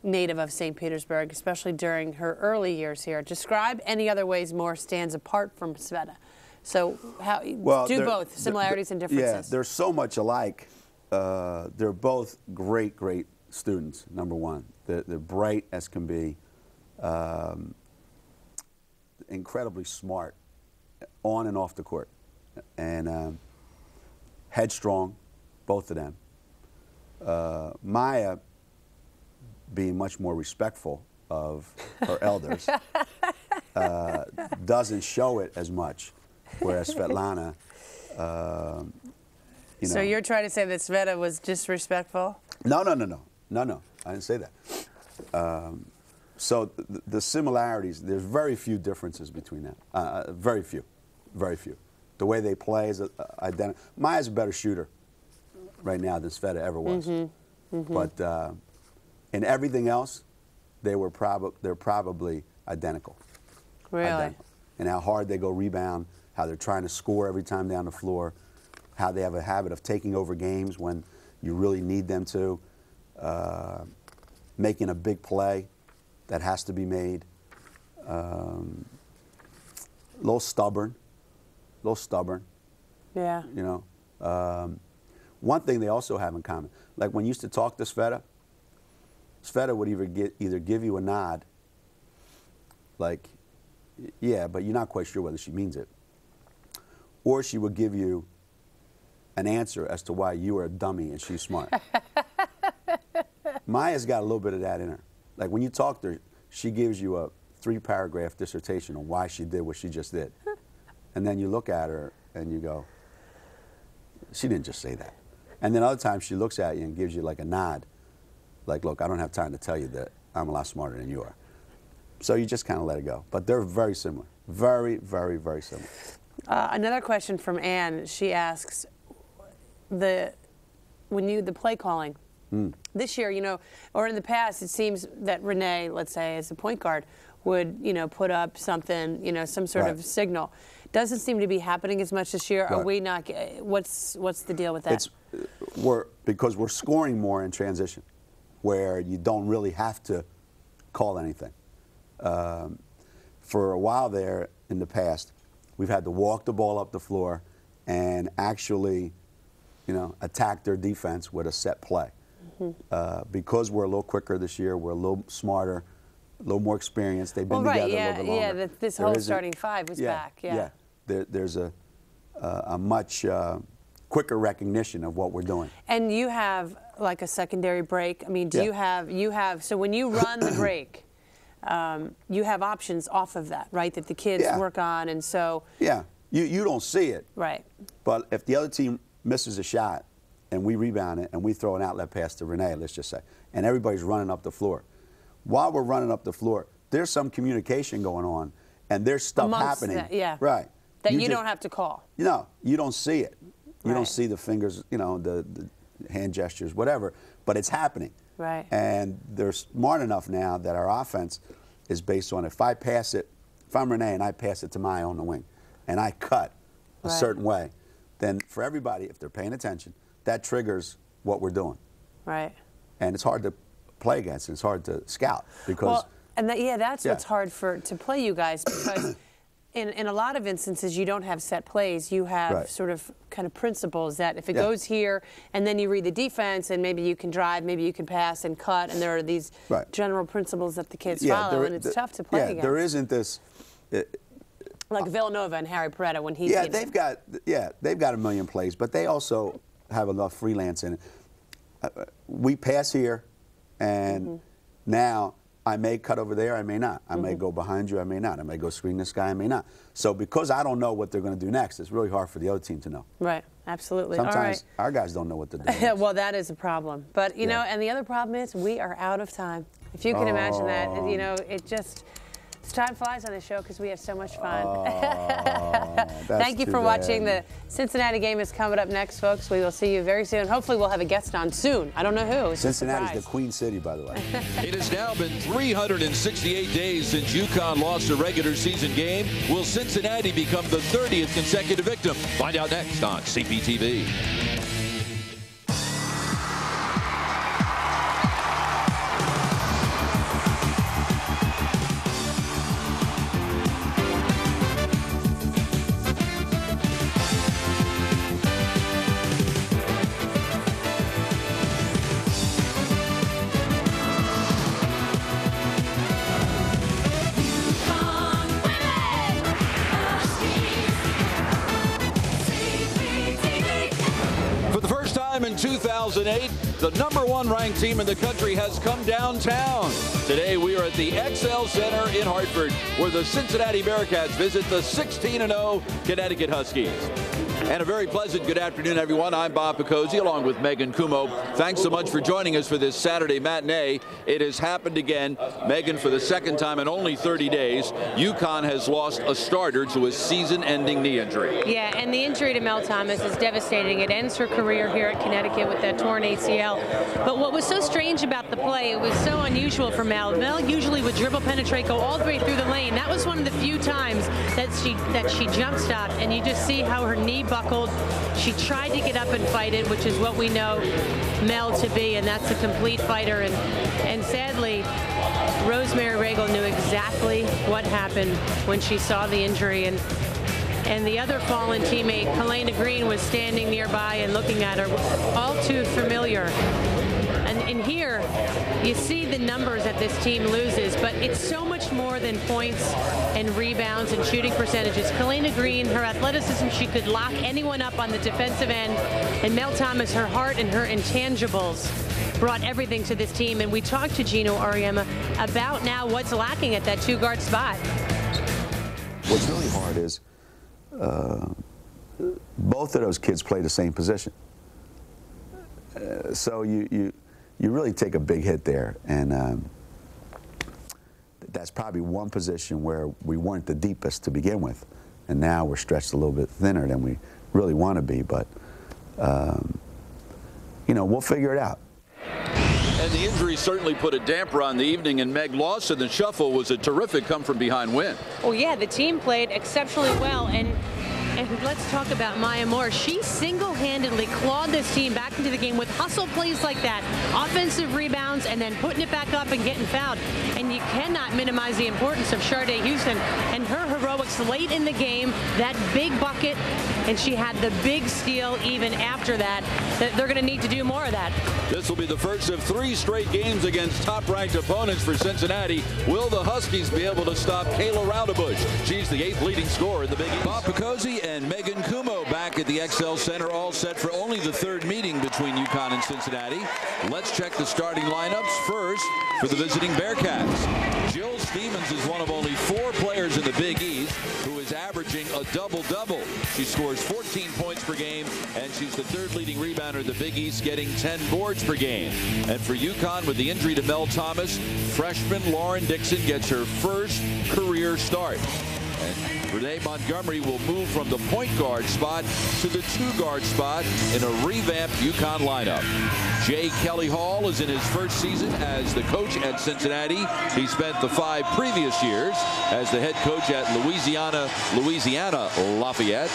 native of St. Petersburg, especially during her early years here. Describe any other ways Moore stands apart from Sveta. So do both, similarities and differences. Yeah, they're so much alike. They're both great, great students, number one. They're bright as can be, incredibly smart on and off the court. And headstrong, both of them. Maya, being much more respectful of her elders, doesn't show it as much, whereas Svetlana, you know. So you're trying to say that Sveta was disrespectful? No. I didn't say that. So the similarities, there's very few differences between them. Very few. The way they play is identical. Maya's a better shooter right now than Sveta ever was. But in everything else, they're probably identical. Really? Identical. And how hard they go rebound, how they're trying to score every time down the floor, how they have a habit of taking over games when you really need them to, making a big play that has to be made. A little stubborn. Yeah. You know. One thing they also have in common, like when you used to talk to Sveta would either give you a nod, like, yeah, but you're not quite sure whether she means it, or she would give you an answer as to why you are a dummy and she's smart. Maya's got a little bit of that in her. Like when you talk to her, she gives you a 3-paragraph dissertation on why she did what she just did. And then you look at her and you go, she didn't just say that. And then other times she looks at you and gives you like a nod. Like, look, I don't have time to tell you that I'm a lot smarter than you are. So you just kind of let it go. But they're very similar. Very, very, very similar. Another question from Ann. She asks, the play calling, this year, you know, or in the past, it seems that Renee, let's say, as a point guard, would, you know, put up something, you know, some sort of signal. Doesn't seem to be happening as much this year. Right. Are we not? What's the deal with that? Because we're scoring more in transition, where you don't really have to call anything. For a while there in the past, we've had to walk the ball up the floor and actually, you know, attack their defense with a set play. Because we're a little quicker this year, we're a little smarter, a little more experienced. They've been together a little bit longer. Yeah, this whole starting five was back. Yeah. There's a much quicker recognition of what we're doing. And you have like a secondary break. I mean, do you have? So when you run the break, you have options off of that, right? That the kids work on, and so. Yeah, you don't see it. Right. But if the other team misses a shot, and we rebound it, and we throw an outlet pass to Renee, let's just say, and everybody's running up the floor. While we're running up the floor, there's some communication going on, and there's stuff happening. Right. That you don't have to call. No, you don't see it. You don't see the fingers, you know, the hand gestures, whatever, but it's happening. Right. And they're smart enough now that our offense is based on if I pass it, if I'm Renee and I pass it to Maya on the wing, and I cut a certain way, then for everybody, if they're paying attention, that triggers what we're doing. Right. And it's hard to play against, and it's hard to scout because. Well, and that's what's hard to play you guys, because in a lot of instances you don't have set plays. You have sort of kind of principles that if it goes here, and then you read the defense, and maybe you can drive, maybe you can pass and cut, and there are these general principles that the kids follow, and it's tough to play against. There isn't this. Like Villanova and Harry Peretta when he's they've got a million plays, but they also have enough freelance in it. We pass here, and now I may cut over there, I may not. I may go behind you, I may not. I may go screen this guy, I may not. So because I don't know what they're going to do next, it's really hard for the other team to know. Right, absolutely. Sometimes our guys don't know what to do. Well, that is a problem. But, you know, and the other problem is we are out of time. If you can imagine that, you know, time flies on this show because we have so much fun. Thank you for watching. The Cincinnati game is coming up next, folks. We will see you very soon. Hopefully we'll have a guest on soon. I don't know who. Cincinnati's the Queen City, by the way. It has now been 368 days since UConn lost a regular season game. Will Cincinnati become the 30th consecutive victim? Find out next on CPTV. In 2008, the #1 ranked team in the country has come downtown. Today we are at the XL Center in Hartford, where the Cincinnati Bearcats visit the 16-0 Connecticut Huskies. And a very pleasant good afternoon, everyone. I'm Bob Picozzi, along with Megan Kumo. Thanks so much for joining us for this Saturday matinee. It has happened again. Megan, for the second time in only 30 days, UConn has lost a starter to a season-ending knee injury. Yeah, and the injury to Mel Thomas is devastating. It ends her career here at Connecticut with that torn ACL. But what was so strange about the play, it was so unusual for Mel. Mel usually would dribble, penetrate, go all the way through the lane. That was one of the few times that she jump stopped, and you just see how her knee buckled. She tried to get up and fight it, which is what we know Mel to be, and that's a complete fighter. And sadly, Rosemary Regal knew exactly what happened when she saw the injury, and the other fallen teammate, Helena Green, was standing nearby and looking at her, all too familiar. And here, you see the numbers that this team loses, but it's so much more than points and rebounds and shooting percentages. Helena Green, her athleticism, she could lock anyone up on the defensive end. And Mel Thomas, her heart and her intangibles brought everything to this team. And we talked to Gino Auriemma about now what's lacking at that two-guard spot. What's really hard is both of those kids play the same position. So you really take a big hit there, and that's probably one position where we weren't the deepest to begin with, and now we're stretched a little bit thinner than we really want to be, but you know, we'll figure it out. And the injury certainly put a damper on the evening, and Meg Lawson, the shuffle, was a terrific come-from-behind win. Oh, yeah, the team played exceptionally well, and let's talk about Maya Moore. She single-handedly clawed this team back into the game with hustle plays like that, offensive rebounds, and then putting it back up and getting fouled. And you cannot minimize the importance of Sharday Houston and her heroics late in the game, that big bucket, and she had the big steal even after that. They're going to need to do more of that. This will be the first of 3 straight games against top-ranked opponents for Cincinnati. Will the Huskies be able to stop Kayla Roundabush? She's the 8th leading scorer in the Big East. Bob Picozzi and Megan Kumo back at the XL Center, all set for only the 3rd meeting between UConn and Cincinnati. Let's check the starting lineups first for the visiting Bearcats. Jill Stevens is one of only 4 players in the Big East who is averaging a double-double. She scores 14 points per game, and she's the 3rd leading rebounder in the Big East, getting 10 boards per game. And for UConn, with the injury to Mel Thomas, freshman Lauren Dixon gets her first career start. And Renee Montgomery will move from the point guard spot to the 2-guard spot in a revamped UConn lineup. Jay Kelly Hall is in his first season as the coach at Cincinnati. He spent the 5 previous years as the head coach at Louisiana Lafayette.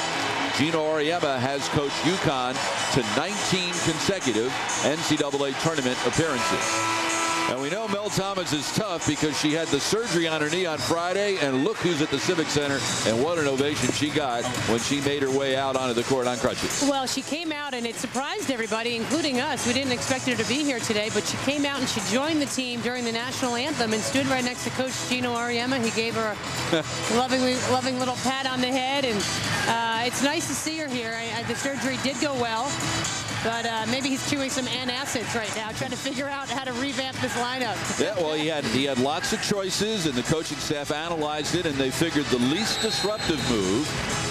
Gino Auriemma has coached UConn to 19 consecutive NCAA tournament appearances. And we know Mel Thomas is tough because she had the surgery on her knee on Friday, and look who's at the Civic Center, and what an ovation she got when she made her way out onto the court on crutches. Well, she came out, and it surprised everybody, including us. We didn't expect her to be here today, but she came out and she joined the team during the national anthem and stood right next to Coach Gino Auriemma. He gave her a loving little pat on the head, and it's nice to see her here. The surgery did go well. But maybe he's chewing some antacids right now, trying to figure out how to revamp this lineup. Yeah, well, he had lots of choices, and the coaching staff analyzed it, and they figured the least disruptive move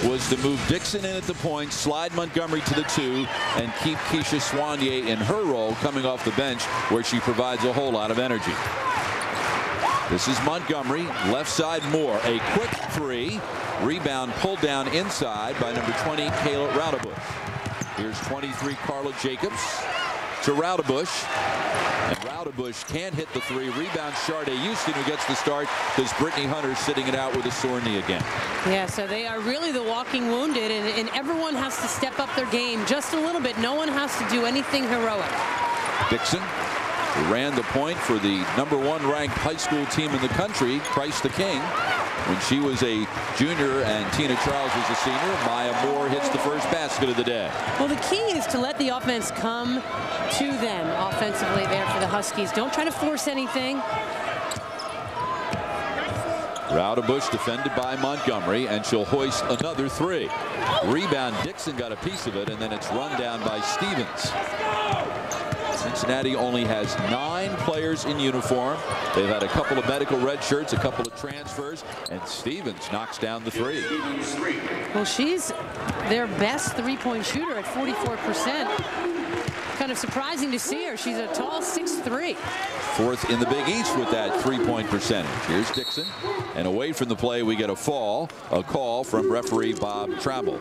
was to move Dixon in at the point, slide Montgomery to the 2, and keep Keisha Swanier in her role coming off the bench, where she provides a whole lot of energy. This is Montgomery, left side Moore, a quick 3, rebound pulled down inside by number 20, Kayla Roundabush. Here's 23, Carla Jacobs to Roundabush. And Roundabush can't hit the 3. Rebound Sharday Houston, who gets the start, because Brittany Hunter sitting it out with a sore knee again. Yeah, so they are really the walking wounded, and everyone has to step up their game just a little bit. No one has to do anything heroic. Dixon, who ran the point for the #1 ranked high school team in the country, Christ the King, when she was a junior and Tina Charles was a senior. Maya Moore hits the first basket of the day. Well, the key is to let the offense come to them offensively there for the Huskies. Don't try to force anything. Raudebush defended by Montgomery, and she'll hoist another 3. Rebound, Dixon got a piece of it, and then it's run down by Stevens. Cincinnati only has 9 players in uniform. They've had a couple of medical red shirts, a couple of transfers, and Stevens knocks down the 3. Well, she's their best three-point shooter at 44%. Kind of surprising to see her. She's a tall 6'3". 4th in the Big East with that 3-point percentage. Here's Dixon, and away from the play we get a call from referee Bob Trammell.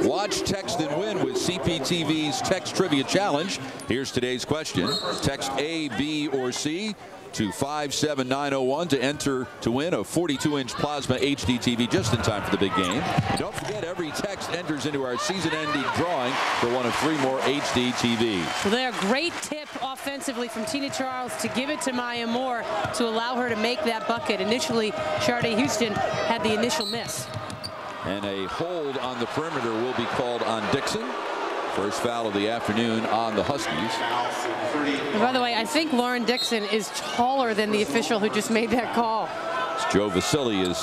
Watch, text, and win with CPTV's Text Trivia Challenge. Here's today's question. Text A, B, or C to 57901 to enter to win a 42-inch plasma HD TV just in time for the big game. And don't forget, every text enters into our season-ending drawing for one of 3 more HD TVs. Well, they're a great tip offensively from Tina Charles to give it to Maya Moore to allow her to make that bucket. Initially, Sharday Houston had the initial miss. And a hold on the perimeter will be called on Dixon. First foul of the afternoon on the Huskies. And by the way, I think Lauren Dixon is taller than the official who just made that call. Joe Vasili is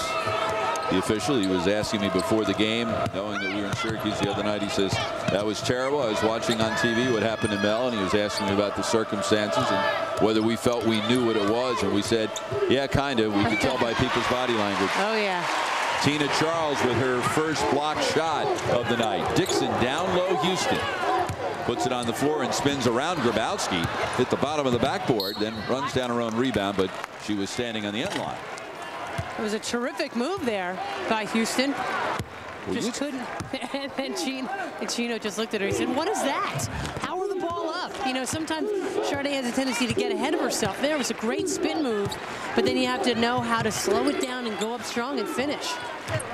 the official. He was asking me before the game, knowing that we were in Syracuse the other night. He says, that was terrible. I was watching on TV what happened to Mel, and he was asking me about the circumstances and whether we felt we knew what it was. And we said, yeah, kind of. We could tell by people's body language. Oh, yeah. Tina Charles with her first block shot of the night. Dixon down low, Houston. Puts it on the floor and spins around Grabowski. Hit the bottom of the backboard, then runs down her own rebound, but she was standing on the end line. It was a terrific move there by Houston. Just couldn't. And then Chino just looked at her. He said, what is that? Power the ball up. You know, sometimes Sharday has a tendency to get ahead of herself. There was a great spin move, but then you have to know how to slow it down and go up strong and finish.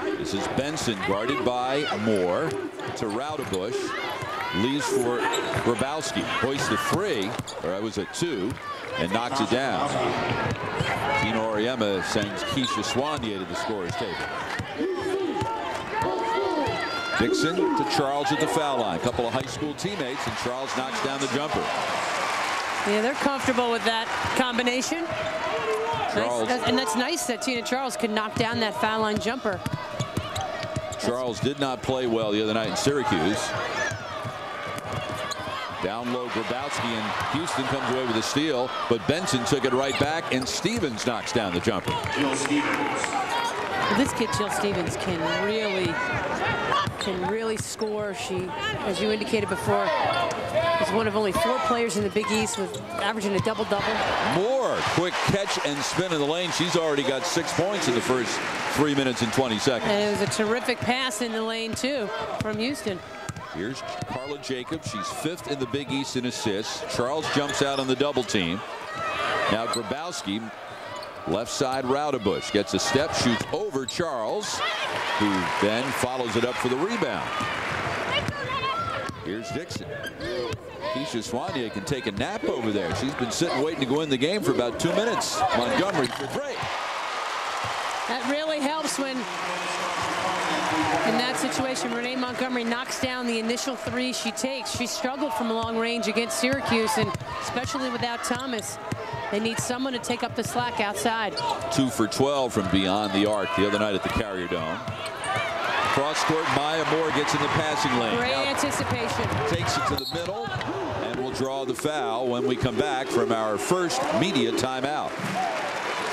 This is Benson guarded by Moore to Raudebush. Leaves for Grabowski. Hoists the 3, or I was at 2, and knocks it down. Tina Oriema sends Keisha Swandier to the scorer's table. Dixon to Charles at the foul line. A couple of high school teammates, and Charles knocks down the jumper. Yeah, they're comfortable with that combination. Nice. And that's nice that Tina Charles could knock down that foul line jumper. Charles did not play well the other night in Syracuse. Down low, Grabowski, and Houston comes away with a steal, but Benson took it right back, and Stevens knocks down the jumper. Well, this kid, Jill Stevens, can really score. She, as you indicated before, is one of only 4 players in the Big East with averaging a double-double. Moore, quick catch and spin in the lane. She's already got 6 points in the first 3 minutes and 20 seconds. And it was a terrific pass in the lane, too, from Houston. Here's Carla Jacobs. She's 5th in the Big East in assists. Charles jumps out on the double team. Now Grabowski, left side, Raudebush gets a step, shoots over Charles, who then follows it up for the rebound. Here's Dixon. Keisha Swandier can take a nap over there. She's been sitting waiting to go in the game for about 2 minutes. Montgomery for 3. That really helps when, in that situation, Renee Montgomery knocks down the initial 3 she takes. She struggled from long range against Syracuse, and especially without Thomas, they need someone to take up the slack outside. 2 for 12 from beyond the arc the other night at the Carrier Dome. Cross court, Maya Moore gets in the passing lane. Great anticipation. Takes it to the middle, and we'll draw the foul when we come back from our first media timeout.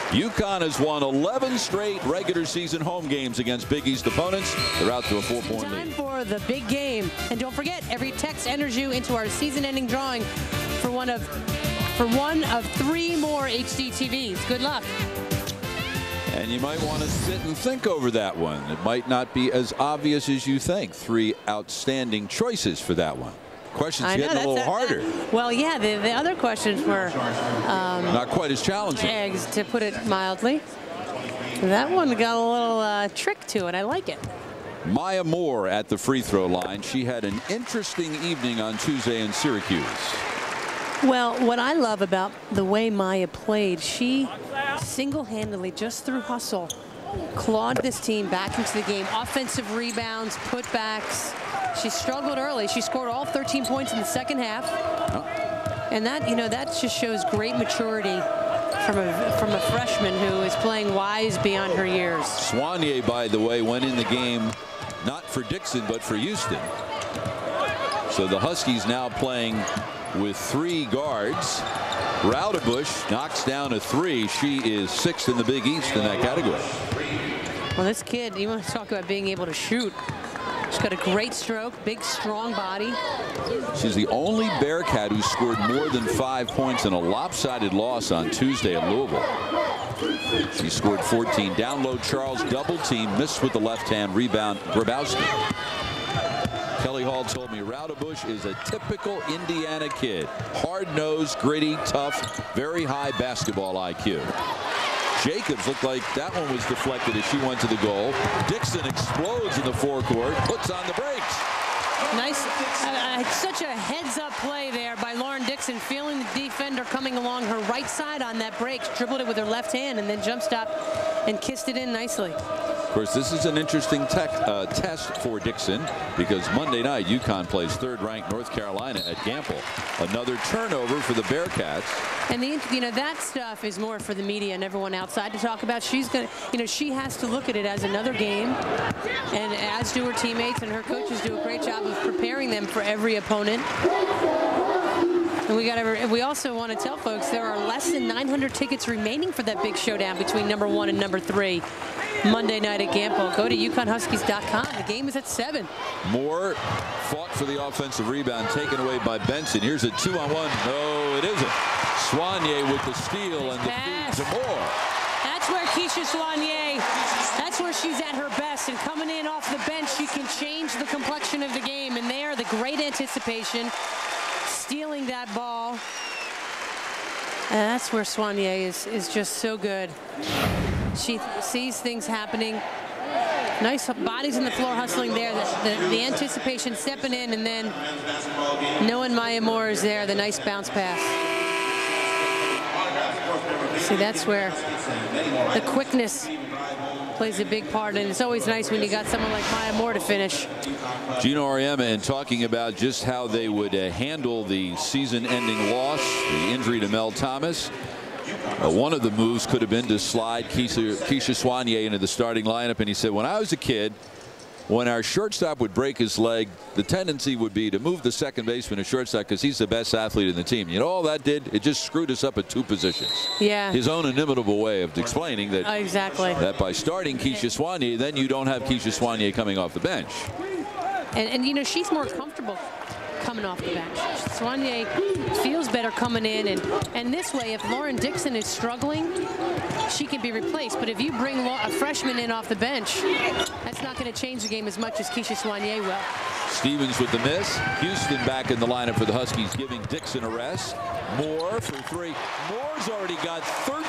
UConn has won 11 straight regular season home games against Big East opponents. They're out to a 4-point lead. Time for the big game. And don't forget, every text enters you into our season-ending drawing for one of 3 more HD TVs. Good luck. And you might want to sit and think over that one. It might not be as obvious as you think. 3 outstanding choices for that one. Questions getting a little harder. Well, yeah, the other questions were not quite as challenging. Eggs, to put it mildly. That one got a little trick to it. I like it. Maya Moore at the free throw line. She had an interesting evening on Tuesday in Syracuse. Well, what I love about the way Maya played, she single-handedly, just through hustle, clawed this team back into the game. Offensive rebounds, putbacks. She struggled early. She scored all 13 points in the second half. And that, that just shows great maturity from a freshman who is playing wise beyond her years. Soignier, by the way, went in the game not for Dixon but for Houston. So the Huskies now playing with 3 guards. Raudebusch knocks down a 3. She is 6th in the Big East in that category. Well, this kid, you want to talk about being able to shoot. She's got a great stroke, big, strong body. She's the only Bearcat who scored more than 5 points in a lopsided loss on Tuesday at Louisville. She scored 14. Down low, Charles double team, missed with the left hand, rebound, Grabowski. Kelly Hall told me Raudebusch is a typical Indiana kid. Hard-nosed, gritty, tough, very high basketball IQ. Jacobs looked like that one was deflected as she went to the goal. Dixon explodes in the forecourt, puts on the brakes. Nice, such a heads-up play there by Lauren Dixon, feeling the defender coming along her right side on that break, dribbled it with her left hand, and then jump stopped and kissed it in nicely. Of course, this is an interesting test for Dixon because Monday night UConn plays 3rd-ranked North Carolina at Gamble. Another turnover for the Bearcats. And that stuff is more for the media and everyone outside to talk about. She's gonna, she has to look at it as another game, and as do her teammates, and her coaches do a great job of preparing them for every opponent. And we also want to tell folks there are less than 900 tickets remaining for that big showdown between number 1 and number 3 Monday night at Gamble. Go to UConnHuskies.com. The game is at 7. Moore fought for the offensive rebound, taken away by Benson. Here's a 2-on-1. No, it isn't. Soignier with the steal and the feed to Moore. That's where Keisha Soignier, that's where she's at her best. And coming in off the bench, she can change the complexion of the game. And there, the great anticipation, stealing that ball. And that's where Soignier is just so good. She sees things happening. Nice bodies on the floor hustling there. The anticipation stepping in, and then knowing Maya Moore is there, the nice bounce pass. See, that's where the quickness plays a big part, and it's always nice when you got someone like Maya Moore to finish. Gino Auriemma, and talking about just how they would handle the season-ending loss, the injury to Mel Thomas. One of the moves could have been to slide Keisha Soignier into the starting lineup, and he said, when I was a kid, when our shortstop would break his leg, the tendency would be to move the second baseman to shortstop because he's the best athlete in the team. You know all that did? It just screwed us up at 2 positions. Yeah. His own inimitable way of explaining that. Exactly. That by starting Keisha Soignier, then you don't have Keisha Soignier coming off the bench. And she's more comfortable coming off the bench. Soignier feels better coming in, and this way, if Lauren Dixon is struggling, she can be replaced. But if you bring a freshman in off the bench, that's not going to change the game as much as Keisha Soignier will. Stevens with the miss. Houston back in the lineup for the Huskies, giving Dixon a rest. Moore for 3. Moore's already got 13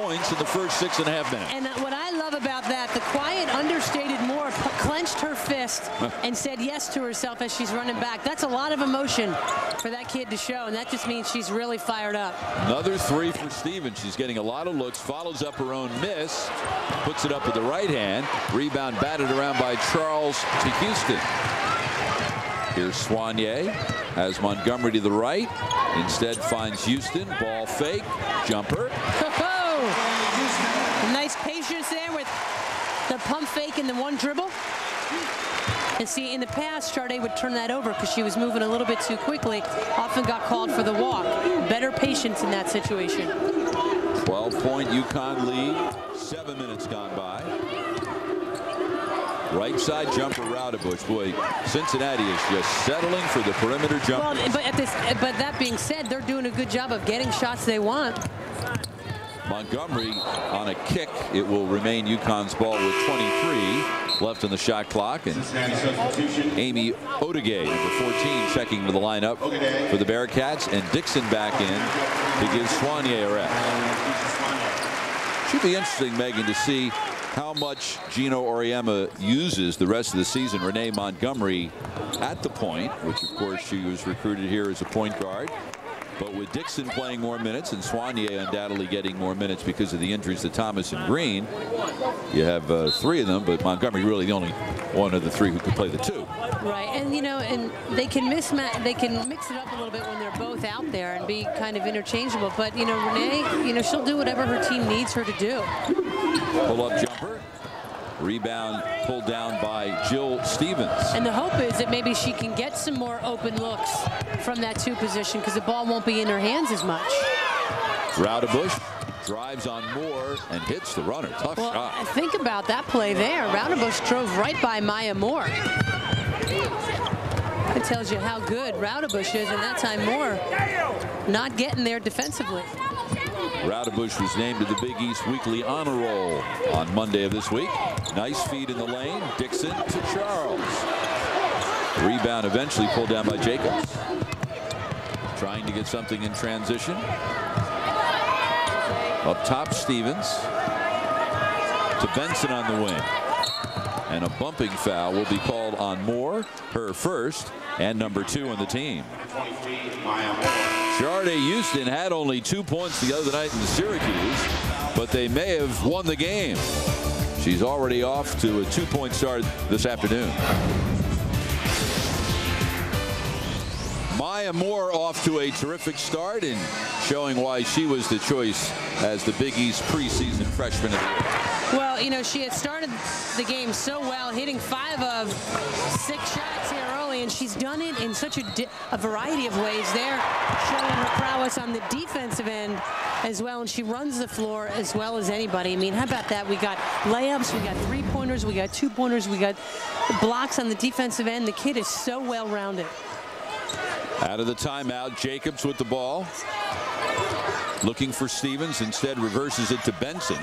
points in the first 6.5 minutes. And what I love about that, the quiet, understated Moore clenched her fist and said yes to herself as she's running back. That's a lot of emotion for that kid to show, and that just means she's really fired up. Another 3 for Stevens. She's getting a lot of looks, follows up her own miss, puts it up with the right hand. Rebound batted around by Charles to Houston. Here's Soignier, has Montgomery to the right, instead finds Houston, ball fake, jumper. Nice patience there with the pump fake and the one dribble. And see, in the past, Sade would turn that over because she was moving a little bit too quickly, often got called for the walk. Better patience in that situation. 12-point UConn lead, 7 minutes gone by. Right side jumper, Raudebusch. Boy, Cincinnati is just settling for the perimeter jumper. Well, but that being said, they're doing a good job of getting shots they want. Montgomery on a kick. It will remain UConn's ball with 23 left on the shot clock. And Amy Odigay, number 14, checking to the lineup for the Bearcats. And Dixon back in to give Soignier a rest. Should be interesting, Megan, to see how much Gino Auriemma uses the rest of the season. Renee Montgomery at the point, which of course she was recruited here as a point guard. But with Dixon playing more minutes and Soignier undoubtedly getting more minutes because of the injuries to Thomas and Green, you have 3 of them, but Montgomery really the only one of the 3 who could play the 2. Right, and and they can mix it up a little bit when they're both both out there and be kind of interchangeable. But, you know, Renee, you know, she'll do whatever her team needs her to do. Pull-up jumper. Rebound pulled down by Jill Stevens. And the hope is that maybe she can get some more open looks from that 2 position because the ball won't be in her hands as much. Raudebusch drives on Moore and hits the runner. Tough shot. Think about that play there. Raudebusch drove right by Maya Moore. That tells you how good Raudebusch is, and that time Moore not getting there defensively. Raudebusch was named to the Big East Weekly Honor Roll on Monday of this week. Nice feed in the lane. Dixon to Charles. Rebound eventually pulled down by Jacobs. Trying to get something in transition. Up top, Stevens to Benson on the wing. And a bumping foul will be called on Moore, her first and number 2 on the team. Sharday Houston had only 2 points the other night in Syracuse, but they may have won the game. She's already off to a 2-point start this afternoon. Maya Moore off to a terrific start and showing why she was the choice as the Big East preseason freshman of the year. Well, you know, she had started the game so well, hitting 5 of 6 shots here early, and she's done it in such a variety of ways there, showing her prowess on the defensive end as well, and she runs the floor as well as anybody. I mean, how about that? We got layups, we got 3-pointers, we got 2-pointers, we got blocks on the defensive end. The kid is so well-rounded. Out of the timeout, Jacobs with the ball. Looking for Stevens, instead reverses it to Benson.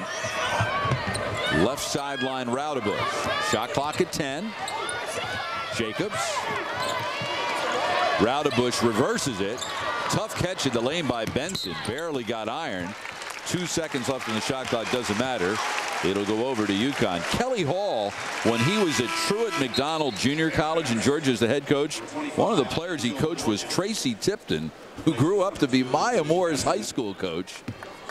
Left sideline, Raudebusch. Shot clock at 10. Jacobs. Raudebusch reverses it. Tough catch in the lane by Benson. Barely got iron. 2 seconds left in the shot clock. Doesn't matter. It'll go over to UConn. Kelly Hall, when he was at Truett McDonald Junior College in Georgia as the head coach, one of the players he coached was Tracy Tipton, who grew up to be Maya Moore's high school coach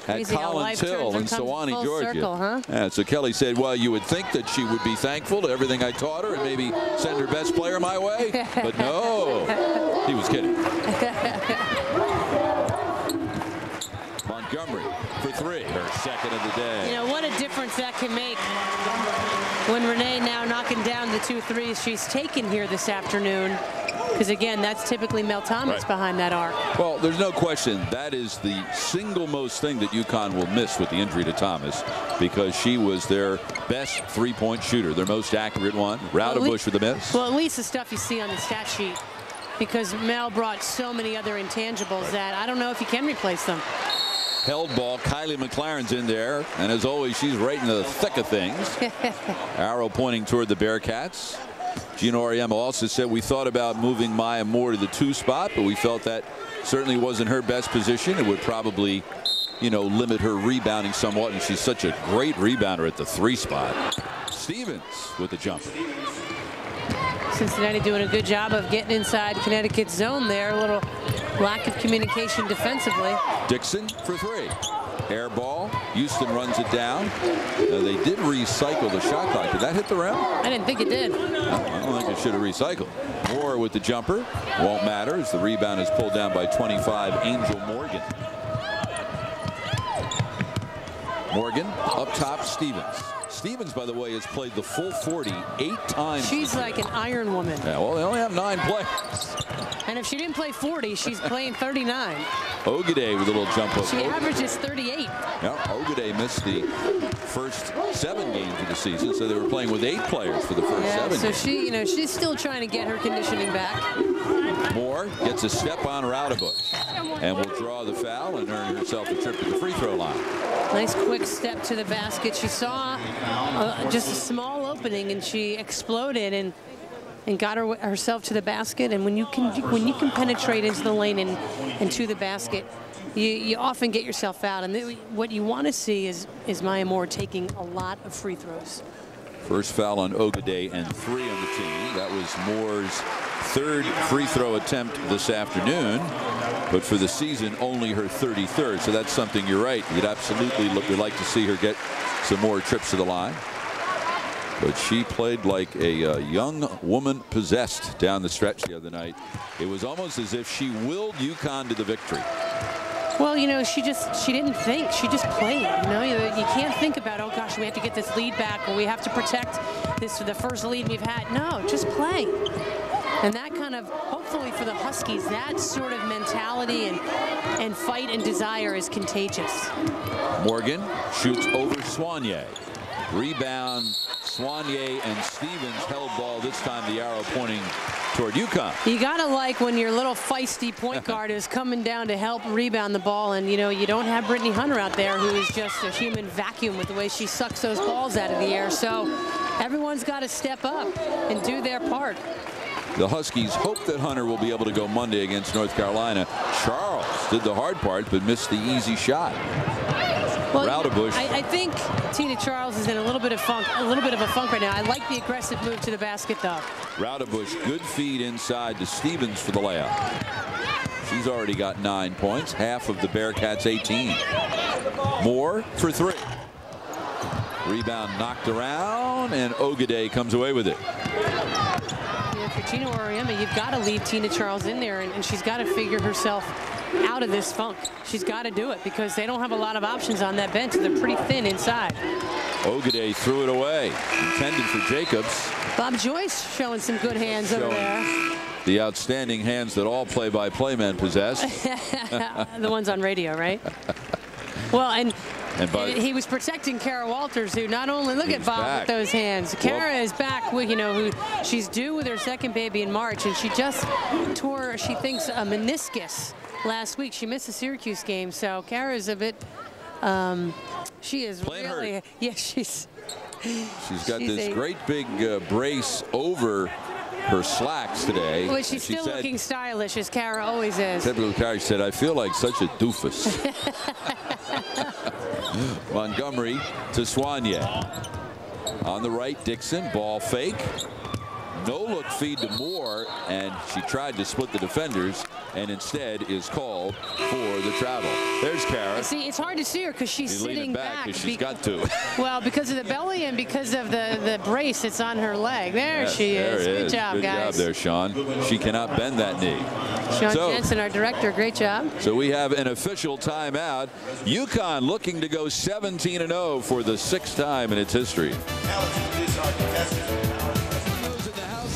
at Collins Hill in Sewanee, Georgia. Circle, huh? Yeah, so Kelly said, well, you would think that she would be thankful to everything I taught her and maybe send her best player my way. But no, he was kidding. Montgomery for 3, her second of the day. You know, what a difference that can make when Renee now knocking down the 2 threes she's taken here this afternoon. Because, again, that's typically Mel Thomas behind that arc. Well, there's no question that is the single most thing that UConn will miss with the injury to Thomas, because she was their best 3-point shooter, their most accurate one. Raudebusch with the miss. Well, at least the stuff you see on the stat sheet, because Mel brought so many other intangibles that I don't know if you can replace them. Held ball. Kylie McLaren's in there, and as always, she's right in the thick of things. Arrow pointing toward the Bearcats. Gino Auriemma also said we thought about moving Maya Moore to the 2 spot, but we felt that certainly wasn't her best position. It would probably, you know, limit her rebounding somewhat, and she's such a great rebounder at the 3 spot. Stevens with the jumper. Cincinnati doing a good job of getting inside Connecticut's zone there. A little lack of communication defensively. Dixon for 3. Air ball. Houston runs it down. They did recycle the shot clock. Did that hit the rim? I didn't think it did. I don't think it should have recycled. Moore with the jumper. Won't matter as the rebound is pulled down by 25, Angel Morgan. Morgan up top, Stevens. Stevens, by the way, has played the full 40 8 times. She's like an iron woman. Yeah, well, they only have 9 players. And if she didn't play 40, she's playing 39. Ogaday with a little jump up. She averages 38. Yeah, Ogaday missed the first 7 games of the season, so they were playing with 8 players for the first 7 so games. she, you know, she's still trying to get her conditioning back. Moore gets a step on Raudebusch and will draw the foul and earn herself a trip to the free throw line. Nice quick step to the basket. She saw just a small opening and she exploded and got herself to the basket. And when you can penetrate into the lane and to the basket, you often get yourself out. And what you want to see is Maya Moore taking a lot of free throws. First foul on Ogaday and 3 on the team. That was Moore's 3rd free throw attempt this afternoon, but for the season only her 33rd. So that's something, you're right, you'd absolutely like to see her get some more trips to the line. but she played like a young woman possessed down the stretch the other night. It was almost as if she willed UConn to the victory. Well, you know, she didn't think. She just played. You know, you can't think about, oh gosh, we have to get this lead back, or we have to protect the first lead we've had. No, just play. And that kind of, hopefully for the Huskies, that sort of mentality and fight and desire is contagious. Morgan shoots over Soignier. Rebound, Soignier and Stevens held ball, this time the arrow pointing toward UConn. You gotta like when your little feisty point guard is coming down to help rebound the ball, and you know you don't have Brittany Hunter out there, who is just a human vacuum with the way she sucks those balls out of the air. So everyone's got to step up and do their part. The Huskies hope that Hunter will be able to go Monday against North Carolina. Charles did the hard part but missed the easy shot. Well, Raudebusch. I think Tina Charles is in a little bit of a funk right now. I like the aggressive move to the basket, though. Raudebusch, good feed inside to Stevens for the layup. She's already got 9 points, half of the Bearcats' 18. Moore for 3. Rebound knocked around, and Ogade comes away with it. For Tina Oriema, you've got to leave Tina Charles in there, and she's got to figure herself out of this funk. She's got to do it because they don't have a lot of options on that bench. They're pretty thin inside. Ogade threw it away, intended for Jacobs. Bob Joyce showing some good hands over there. The outstanding hands that all play-by-play men possess. The ones on radio, right? Well, and he was protecting Kara Walters, who not only look at Bob back with those hands. Kara is back with, you know, who she's due with her second baby in March, and she just tore, she thinks, a meniscus last week. She missed the Syracuse game, so Kara is a bit. She is playing really, hurt. Yeah, she's got this great big brace over her slacks today. Well, she's still looking stylish, as Kara always is. Typical Kara, said, I feel like such a doofus. Montgomery to Soignier. On the right, Dixon, ball fake. No-look feed to Moore, and she tried to split the defenders, and instead is called for the travel. There's Kara. See, it's hard to see her because she's sitting back. She's got to. Well, because of the belly and because of the brace that's on her leg. There she is. Good job, guys. Good job there, Sean. She cannot bend that knee. Sean Jensen, our director, great job. So we have an official timeout. UConn looking to go 17-0 for the 6th time in its history.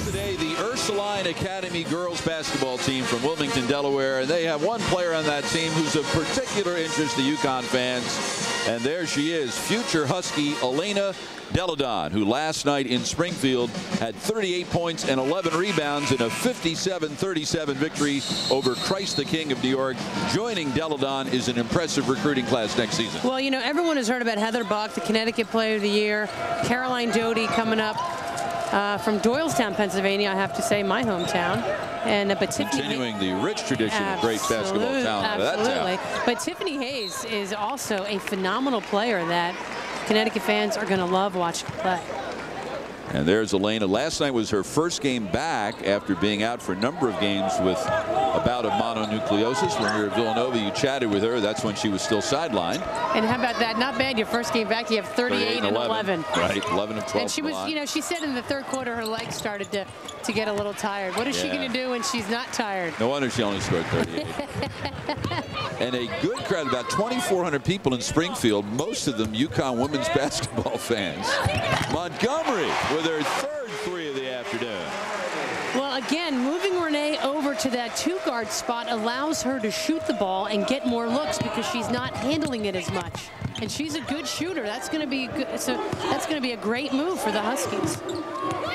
Today, the Ursuline Academy girls basketball team from Wilmington, Delaware, and they have one player on that team who's of particular interest to UConn fans, and there she is, future Husky Elena Deladon, who last night in Springfield had 38 points and 11 rebounds in a 57-37 victory over Christ the King of New York. Joining Deladon is an impressive recruiting class next season. Well, you know, everyone has heard about Heather Buck, the Connecticut Player of the Year, Caroline Doty coming up. From Doylestown, Pennsylvania, I have to say, my hometown. And but continuing the rich tradition of great basketball talent out of that town. But Tiffany Hayes is also a phenomenal player that Connecticut fans are going to love watching play. And there's Elena. Last night was her first game back after being out for a number of games with a bout of mononucleosis. When you were at Villanova, you chatted with her. That's when she was still sidelined. And how about that? Not bad. Your first game back, you have 38 and 11. Right, 11 of 12. And she was, you know, she said in the third quarter her legs started to get a little tired. What is she going to do when she's not tired? No wonder she only scored 38. And a good crowd, about 2,400 people in Springfield, most of them UConn women's basketball fans. Montgomery with her third 3 of the afternoon. Well, again, moving Renee over to that 2-guard spot allows her to shoot the ball and get more looks because she's not handling it as much. And she's a good shooter. That's going to be good. That's going to be a great move for the Huskies.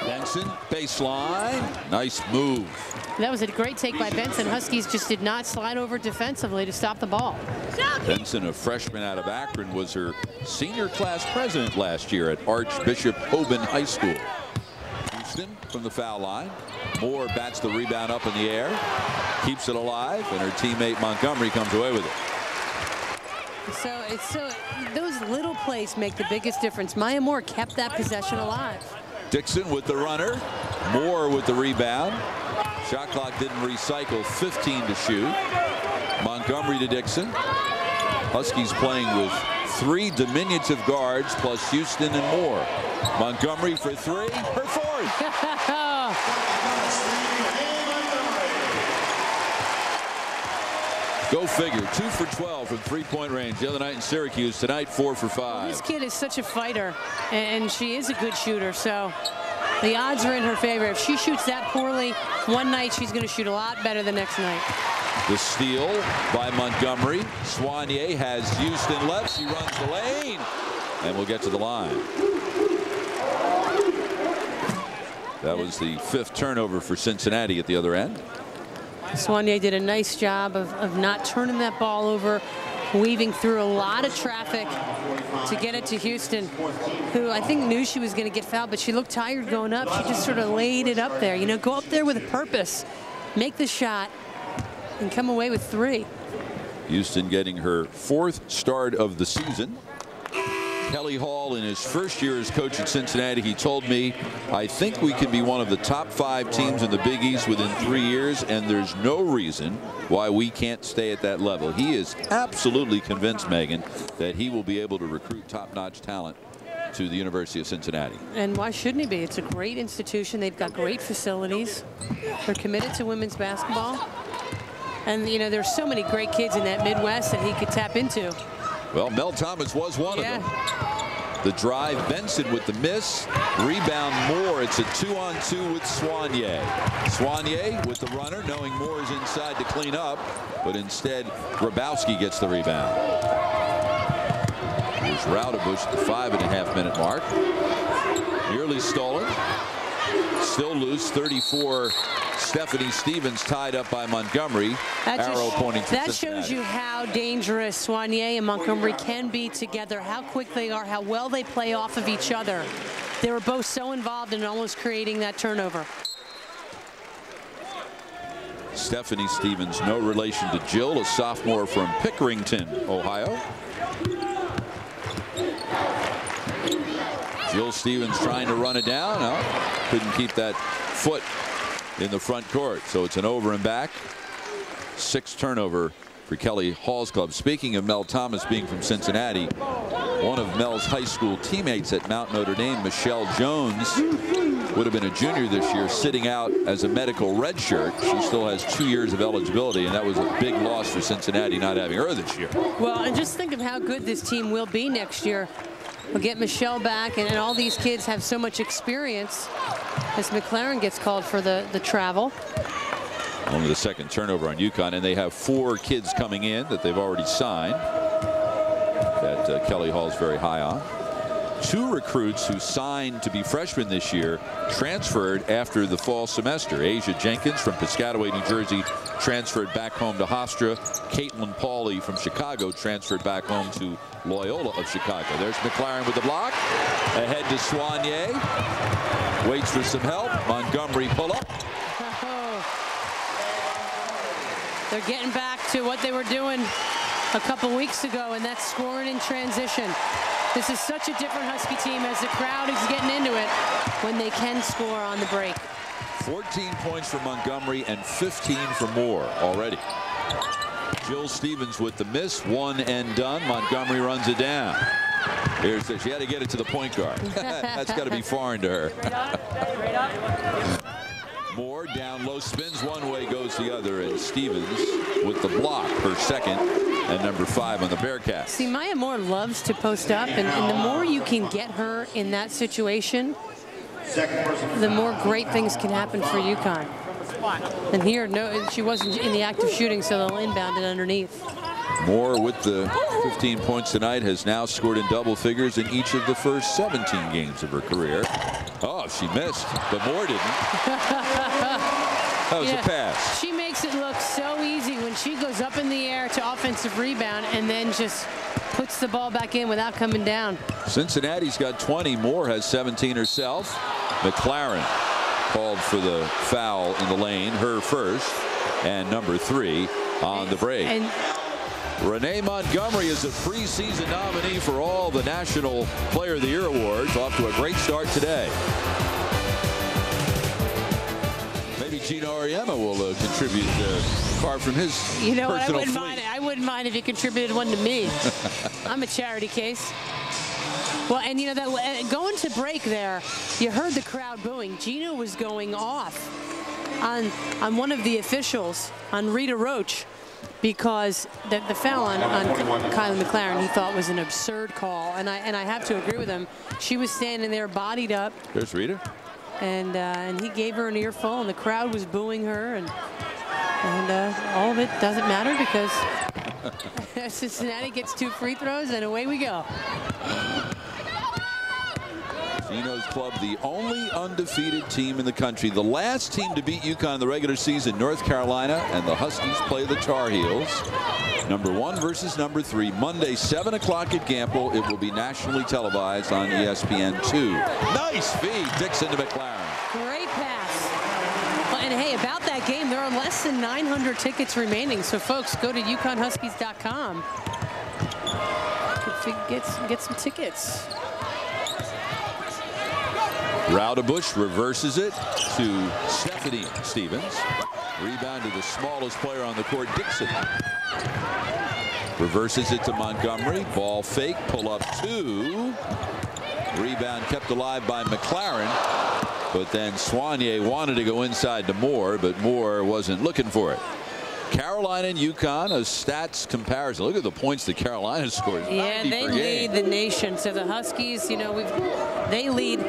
Benson, baseline, nice move. That was a great take by Benson. Huskies just did not slide over defensively to stop the ball. Benson, a freshman out of Akron, was her senior class president last year at Archbishop Hoban High School. Houston from the foul line. Moore bats the rebound up in the air, keeps it alive, and her teammate Montgomery comes away with it. So those little plays make the biggest difference. Maya Moore kept that possession alive. Dixon with the runner. Moore with the rebound. Shot clock didn't recycle. 15 to shoot. Montgomery to Dixon. Huskies playing with 3 diminutive guards plus Houston and Moore. Montgomery for 3, her 4th. Go figure, 2 for 12 from 3-point range the other night in Syracuse. Tonight, 4 for 5. This kid is such a fighter, and she is a good shooter, so the odds are in her favor. If she shoots that poorly one night, she's going to shoot a lot better the next night. The steal by Montgomery. Soignier has Houston left. She runs the lane and will get to the line. That was the 5th turnover for Cincinnati at the other end. Soignier did a nice job of not turning that ball over, weaving through a lot of traffic to get it to Houston, who I think knew she was going to get fouled, but she looked tired going up. She just sort of laid it up there. You know, go up there with a purpose, make the shot, and come away with 3. Houston getting her 4th start of the season. Kelly Hall, in his first year as coach at Cincinnati, he told me, I think we can be one of the top 5 teams in the Big East within 3 years, and there's no reason why we can't stay at that level. He is absolutely convinced, Megan, that he will be able to recruit top-notch talent to the University of Cincinnati. And why shouldn't he be? It's a great institution. They've got great facilities. They're committed to women's basketball. And, you know, there's so many great kids in that Midwest that he could tap into. Well, Mel Thomas was one of them. The drive, Benson with the miss. Rebound, Moore. It's a 2-on-2 with Soignier. Soignier with the runner, knowing Moore is inside to clean up, but instead Grabowski gets the rebound. Here's Raudebush at the 5.5-minute mark. Nearly stolen. Still loose. 34. Stephanie Stevens tied up by Montgomery. Arrow pointing to that Cincinnati. shows you how dangerous Soignier and Montgomery can be together, how quick they are, how well they play off of each other. They were both so involved in almost creating that turnover. Stephanie Stevens, no relation to Jill, a sophomore from Pickerington, Ohio. Jill Stevens trying to run it down. Oh, couldn't keep that foot in the front court. So it's an over and back. 6th turnover for Kelly Hall's club. Speaking of Mel Thomas being from Cincinnati, one of Mel's high school teammates at Mount Notre Dame, Michelle Jones, would have been a junior this year, sitting out as a medical redshirt. She still has 2 years of eligibility, and that was a big loss for Cincinnati not having her this year. Well, and just think of how good this team will be next year. We'll get Michelle back, and all these kids have so much experience as McLaren gets called for the travel. Only the 2nd turnover on UConn, and they have 4 kids coming in that they've already signed that Kelly Hall's very high on. 2 recruits who signed to be freshmen this year transferred after the fall semester. Asia Jenkins from Piscataway, New Jersey, transferred back home to Hofstra. Caitlin Pauley from Chicago transferred back home to Loyola of Chicago. There's McLaren with the block. Ahead to Soignier. Waits for some help. Montgomery pull up. They're getting back to what they were doing a couple weeks ago, and that's scoring in transition. This is such a different Husky team as the crowd is getting into it when they can score on the break. 14 points for Montgomery and 15 for Moore already. Jill Stevens with the miss, 1 and done. Montgomery runs it down. Here's she had to get it to the point guard. That's got to be foreign to her. Moore down low, spins one way, goes the other, and Stevens with the block, her 2nd, and number 5 on the Bearcats. See, Maya Moore loves to post up, and the more you can get her in that situation, the more great things can happen for UConn. And here, no, she wasn't in the act of shooting, so they'll inbound it underneath. Moore with the 15 points tonight has now scored in double figures in each of the first 17 games of her career. Oh, she missed, but Moore didn't. That was a pass. She makes it look so easy when she goes up in the air to offensive rebound and then just puts the ball back in without coming down. Cincinnati's got 20. Moore has 17 herself. McLaren called for the foul in the lane, her first, and number 3 on the break. And Renee Montgomery is a preseason nominee for all the National Player of the Year awards. Off to a great start today. Maybe Gino Auriemma will contribute far from his personal fleet. I wouldn't mind if you contributed one to me. I'm a charity case. Well, and you know that going to break there, you heard the crowd booing. Gino was going off on one of the officials, on Rita Roach, because the foul on Kylie McLaren he thought was an absurd call, and I have to agree with him. She was standing there bodied up. There's Rita. And he gave her an earful, and the crowd was booing her, and all of it doesn't matter because Cincinnati gets 2 free throws, and away we go. Gino's club, the only undefeated team in the country. The last team to beat UConn in the regular season, North Carolina, and the Huskies play the Tar Heels. #1 versus #3, Monday, 7 o'clock at Gamble. It will be nationally televised on ESPN2. Nice feed, Dixon to McLaren. Great pass. Well, and hey, about that game, there are less than 900 tickets remaining. So, folks, go to UConnHuskies.com. Get some tickets. Raudebush reverses it to Stephanie Stevens. Rebound to the smallest player on the court, Dixon. Reverses it to Montgomery. Ball fake, pull up 2. Rebound kept alive by McLaren. But then Soignier wanted to go inside to Moore, but Moore wasn't looking for it. Carolina and UConn, a stats comparison. Look at the points that Carolina scores. Yeah, they lead the nation. So the Huskies, you know, they lead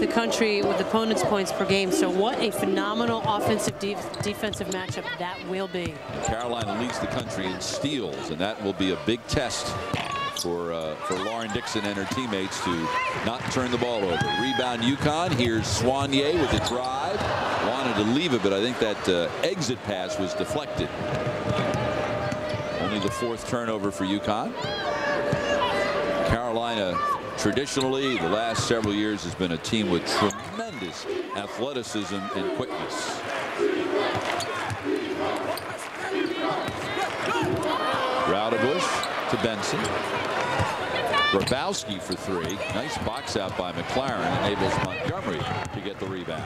the country with opponents' points per game. So what a phenomenal offensive defensive matchup that will be. Carolina leads the country in steals, and that will be a big test for Lauren Dixon and her teammates to not turn the ball over. Rebound UConn. Here's Soignier with the drive. Wanted to leave it, but I think that exit pass was deflected. Only the 4th turnover for UConn. Carolina, traditionally, the last several years, has been a team with tremendous athleticism and quickness. Raudebush to Benson. Grabowski for 3. Nice box out by McLaren. Enables Montgomery to get the rebound.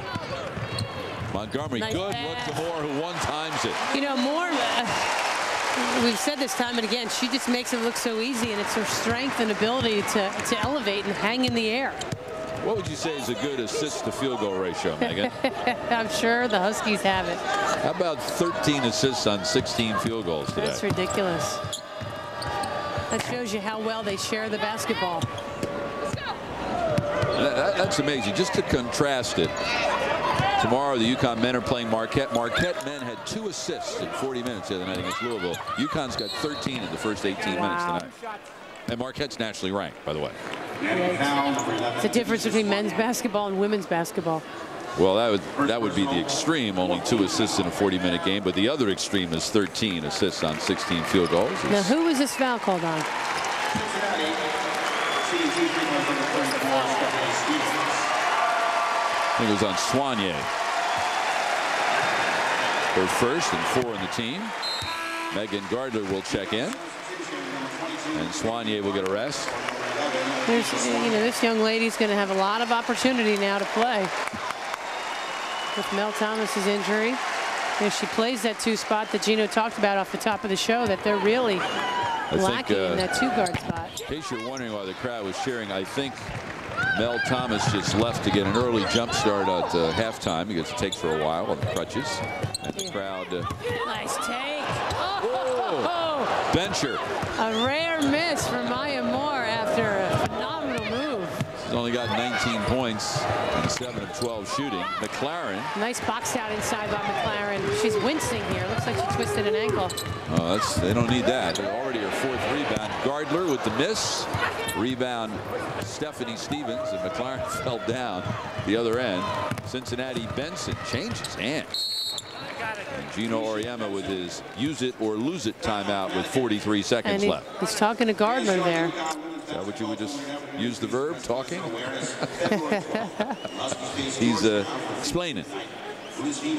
Montgomery, nice good pass. Look to Moore, who one-times it. You know, Moore, we've said this time and again, she just makes it look so easy, and it's her strength and ability to elevate and hang in the air. What would you say is a good assist-to-field goal ratio, Megan? I'm sure the Huskies have it. How about 13 assists on 16 field goals today? That's ridiculous. That shows you how well they share the basketball. That's amazing. Just to contrast it, tomorrow the UConn men are playing Marquette. Marquette men had 2 assists in 40 minutes the other night against Louisville. UConn's got 13 in the first 18 minutes tonight. And Marquette's nationally ranked, by the way. Yeah, it's the difference between men's basketball and women's basketball. Well, that would be the extreme, only 2 assists in a 40-minute game. But the other extreme is 13 assists on 16 field goals. Now, who was this foul called on? I think it was on Soignier. Her first and 4 in the team. Megan Gardler will check in. And Soignier will get a rest. This young lady's going to have a lot of opportunity now to play. With Mel Thomas's injury, if she plays that 2 spot that Gino talked about off the top of the show, that they're really lacking in that 2-guard spot. In case you're wondering why the crowd was cheering, I think Mel Thomas just left to get an early jump start at halftime because it takes for a while on the crutches. And the crowd. Nice take. Oh, Bencher. A rare miss for Maya Moore after a phenomenal move. She's only got 19 points and 7 of 12 shooting. McLaren. Nice box out inside by McLaren. She's wincing here. Looks like she twisted an ankle. Oh, they don't need that. They're already her 4th rebound. Gardler with the miss. Rebound Stephanie Stevens, and McLaren fell down the other end. Cincinnati Benson changes hands. And Gino Auriemma with his use it or lose it timeout with 43 seconds left. He's talking to Gardner there. Is that what you would just use the verb, talking? He's explaining.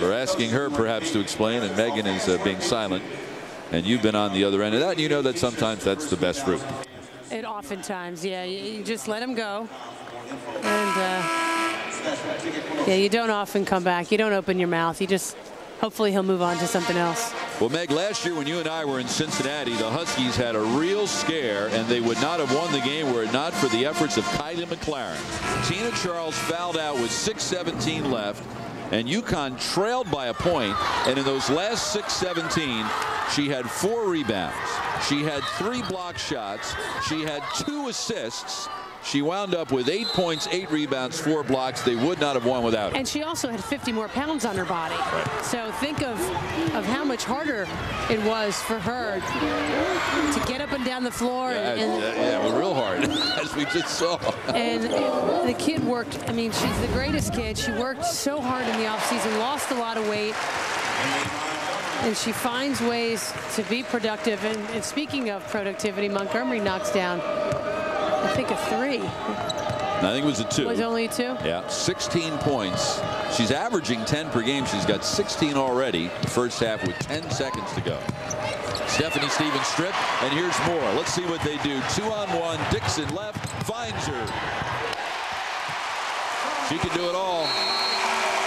We're asking her perhaps to explain, and Megan is being silent. And you've been on the other end of that, and you know that sometimes that's the best route. It oftentimes, yeah, you just let him go. And yeah, you don't often come back. You don't open your mouth. You just, hopefully he'll move on to something else. Well, Meg, last year when you and I were in Cincinnati, the Huskies had a real scare, and they would not have won the game were it not for the efforts of Kylie McLaren. Tina Charles fouled out with 6:17 left, and UConn trailed by a point, and in those last 6:17, she had 4 rebounds. She had 3 block shots. She had 2 assists. She wound up with 8 points, 8 rebounds, 4 blocks. They would not have won without her. And she also had 50 more pounds on her body. Right. So think of how much harder it was for her to get up and down the floor. Yeah, real hard, as we just saw. And the kid worked. I mean, she's the greatest kid. She worked so hard in the offseason, lost a lot of weight. And she finds ways to be productive. And speaking of productivity, Montgomery knocks down, I think, a 3. I think it was a 2. Was it only a 2? Yeah, 16 points. She's averaging 10 per game. She's got 16 already. First half with 10 seconds to go. Stephanie Stevens strip, and here's more. Let's see what they do. 2-on-1. Dixon left, finds her. She can do it all.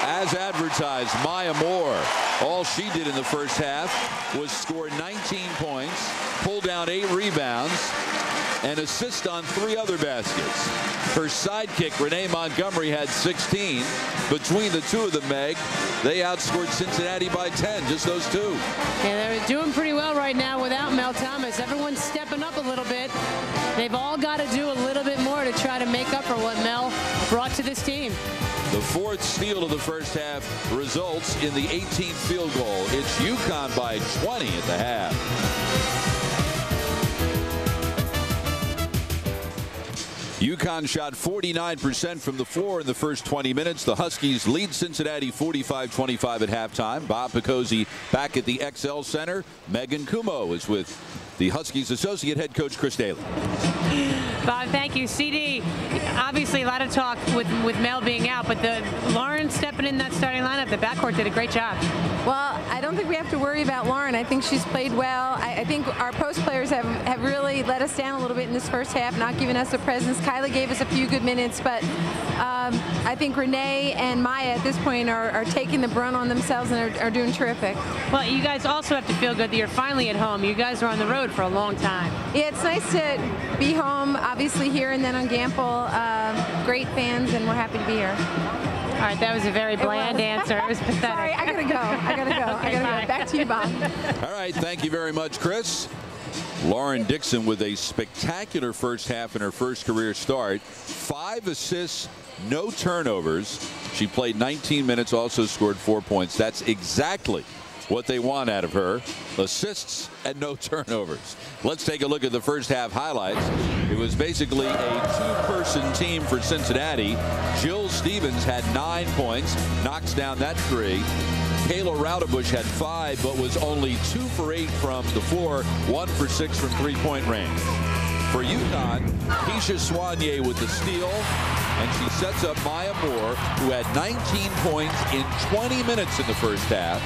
As advertised, Maya Moore. All she did in the first half was score 19 points, pull down 8 rebounds, and assist on 3 other baskets. Her sidekick, Renee Montgomery, had 16. Between the 2 of them, Meg, they outscored Cincinnati by 10, just those 2. Yeah, they're doing pretty well right now without Mel Thomas. Everyone's stepping up a little bit. They've all got to do a little bit more to try to make up for what Mel brought to this team. The 4th steal of the first half results in the 18th field goal. It's UConn by 20 at the half. UConn shot 49% from the floor in the first 20 minutes. The Huskies lead Cincinnati 45-25 at halftime. Bob Picozzi back at the XL Center. Megan Kumo is with the Huskies associate head coach Chris Daly. Bob, thank you. CD, obviously a lot of talk with Mel being out, but Lauren stepping in that starting lineup, the backcourt did a great job. Well, I don't think we have to worry about Lauren. I think she's played well. I think our post players have really let us down a little bit in this first half, not giving us a presence. Kylie gave us a few good minutes, but I think Renee and Maya at this point are taking the brunt on themselves and are doing terrific. Well, you guys also have to feel good that you're finally at home. You guys were on the road for a long time. Yeah, it's nice to be home, obviously here and then on Gamble. Great fans, and we're happy to be here. All right, that was a very bland answer. It was pathetic. Sorry, I gotta go. Okay, bye. Back to you, Bob. All right, thank you very much, Chris. Lauren Dixon with a spectacular first half in her first career start. 5 assists, no turnovers. She played 19 minutes, also scored 4 points. That's exactly what they want out of her. Assists and no turnovers. Let's take a look at the first half highlights. It was basically a 2-person team for Cincinnati. Jill Stevens had 9 points, knocks down that 3. Kayla Raudebush had 5, but was only 2 for 8 from the floor, 1 for 6 from 3-point range. For UConn, Keisha Soignier with the steal, and she sets up Maya Moore, who had 19 points in 20 minutes in the first half.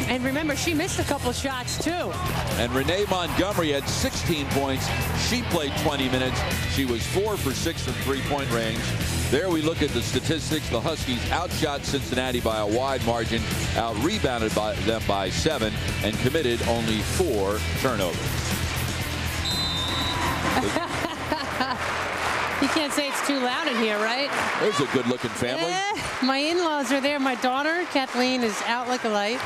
And remember, she missed a couple shots, too. And Renee Montgomery had 16 points. She played 20 minutes. She was 4 for 6 from 3-point range. There we look at the statistics. The Huskies outshot Cincinnati by a wide margin, out-rebounded them by 7, and committed only 4 turnovers. You can't say it's too loud in here, right? There's a good-looking family. My in-laws are there. My daughter, Kathleen, is out like a light.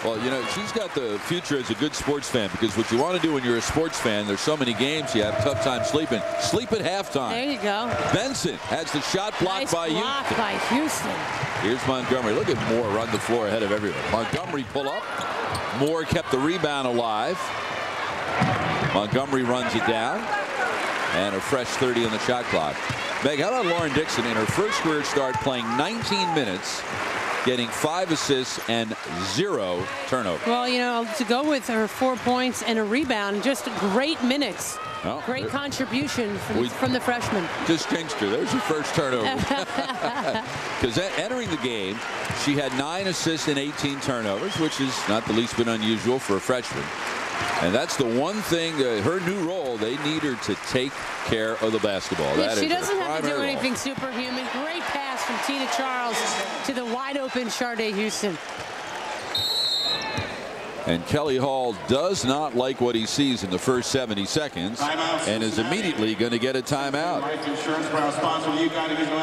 Well, you know, she's got the future as a good sports fan, because what you want to do when you're a sports fan, there's so many games you have a tough time sleeping. Sleep at halftime. There you go. Benson has the shot blocked by Houston. Blocked by Houston. Here's Montgomery. Look at Moore run the floor ahead of everyone. Montgomery pull up. Moore kept the rebound alive. Montgomery runs it down. And a fresh 30 on the shot clock. Meg, how about Lauren Dixon in her first career start, playing 19 minutes, getting 5 assists and 0 turnovers? Well, you know, to go with her 4 points and a rebound, just great minutes. Oh, great contribution from the freshman. Just jinxed her. There's your first turnover. Because entering the game, she had 9 assists and 18 turnovers, which is not the least bit unusual for a freshman. And that's the one thing, her new role, they need her to take care of the basketball. Yeah, she doesn't have to do anything superhuman. Great pass from Tina Charles to the wide open Sharday Houston. And Kelly Hall does not like what he sees in the first 70 seconds and is immediately going to get a timeout.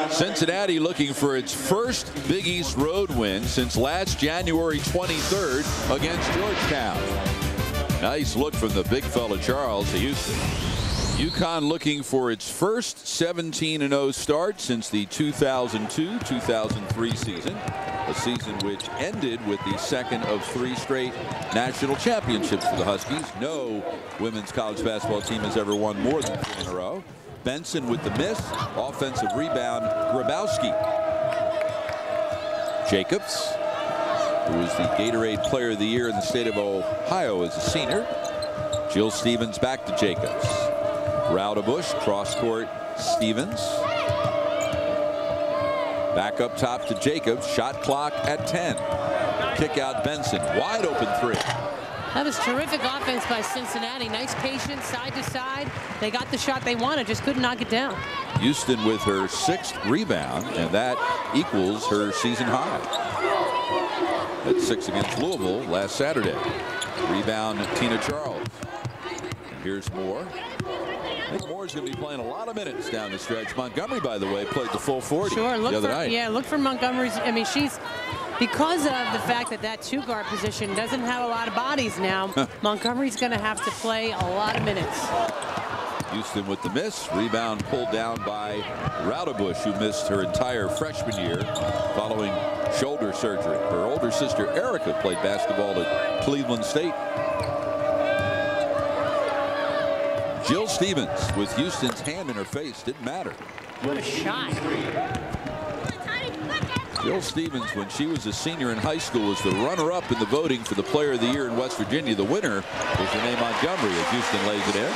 Cincinnati looking for its first Big East road win since last January 23rd against Georgetown. Nice look from the big fella Charles to Houston. UConn looking for its first 17-0 start since the 2002-2003 season, a season which ended with the second of 3 straight national championships for the Huskies. No women's college basketball team has ever won more than 3 in a row. Benson with the miss. Offensive rebound, Grabowski. Jacobs, who was the Gatorade Player of the Year in the state of Ohio as a senior. Jill Stevens back to Jacobs. Raudebush, cross court, Stevens. Back up top to Jacobs. Shot clock at 10. Kick out Benson. Wide open 3. That was terrific offense by Cincinnati. Nice patience, side to side. They got the shot they wanted, just couldn't knock it down. Houston with her 6th rebound, and that equals her season high. At 6 against Louisville last Saturday. Rebound, Tina Charles. And here's Moore. I think Moore's going to be playing a lot of minutes down the stretch. Montgomery, by the way, played the full 40 the other night. Yeah, look for Montgomery's. I mean, she's, because of the fact that that 2-guard position doesn't have a lot of bodies now, Montgomery's going to have to play a lot of minutes. Houston with the miss. Rebound pulled down by Raudebush, who missed her entire freshman year following shoulder surgery. Her older sister, Erica, played basketball at Cleveland State. Jill Stevens with Houston's hand in her face. Didn't matter. What a shot. Jill Stevens, when she was a senior in high school, was the runner-up in the voting for the Player of the Year in West Virginia. The winner was Renee Montgomery as Houston lays it in.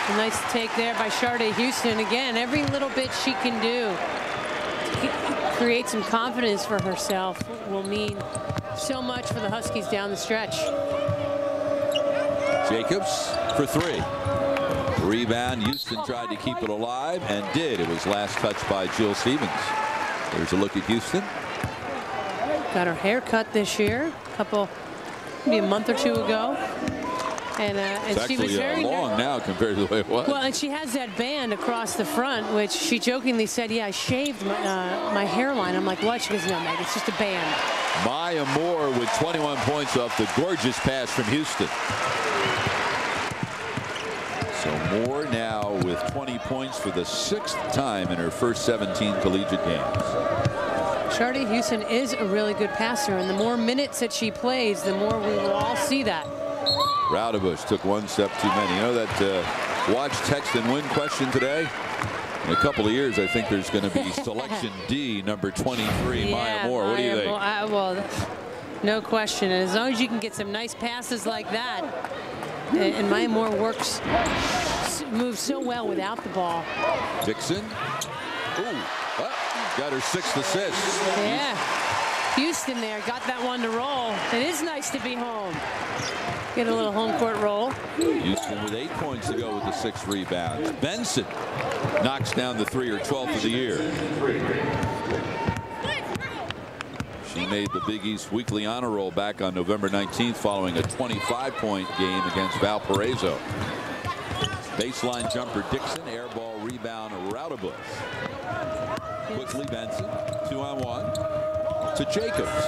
A nice take there by Sharday Houston. Again, every little bit she can do to create some confidence for herself will mean so much for the Huskies down the stretch. Jacobs for 3. Rebound. Houston tried to keep it alive and did. It was last touched by Jill Stevens. There's a look at Houston. Got her hair cut this year, maybe a month or 2 ago. And she was very long now compared to the way it was. Well, and she has that band across the front, which she jokingly said, yeah, I shaved my hairline. I'm like, what? She goes, no, Meg, it's just a band. Maya Moore with 21 points off the gorgeous pass from Houston. So Moore now with 20 points for the 6th time in her first 17 collegiate games. Sharday Houston is a really good passer, and the more minutes that she plays, the more we will all see that. Raudebush took 1 step too many. You know that watch, text, and win question today? In a couple of years, I think there's going to be selection D, number 23, yeah, Maya Moore. What do you think? Well, no question. And as long as you can get some nice passes like that, and Maya Moore moves so well without the ball. Dixon. Ooh, got her 6th assist. Yeah. Houston there got that one to roll. It is nice to be home. Get a little home court roll. Houston with 8 points to go with the 6 rebounds. Benson knocks down the 3, or 12th of the year. She made the Big East Weekly Honor Roll back on November 19th following a 25-point game against Valparaiso. Baseline jumper Dixon, air ball rebound Raudebush. Quickly Benson, 2-on-1 to Jacobs.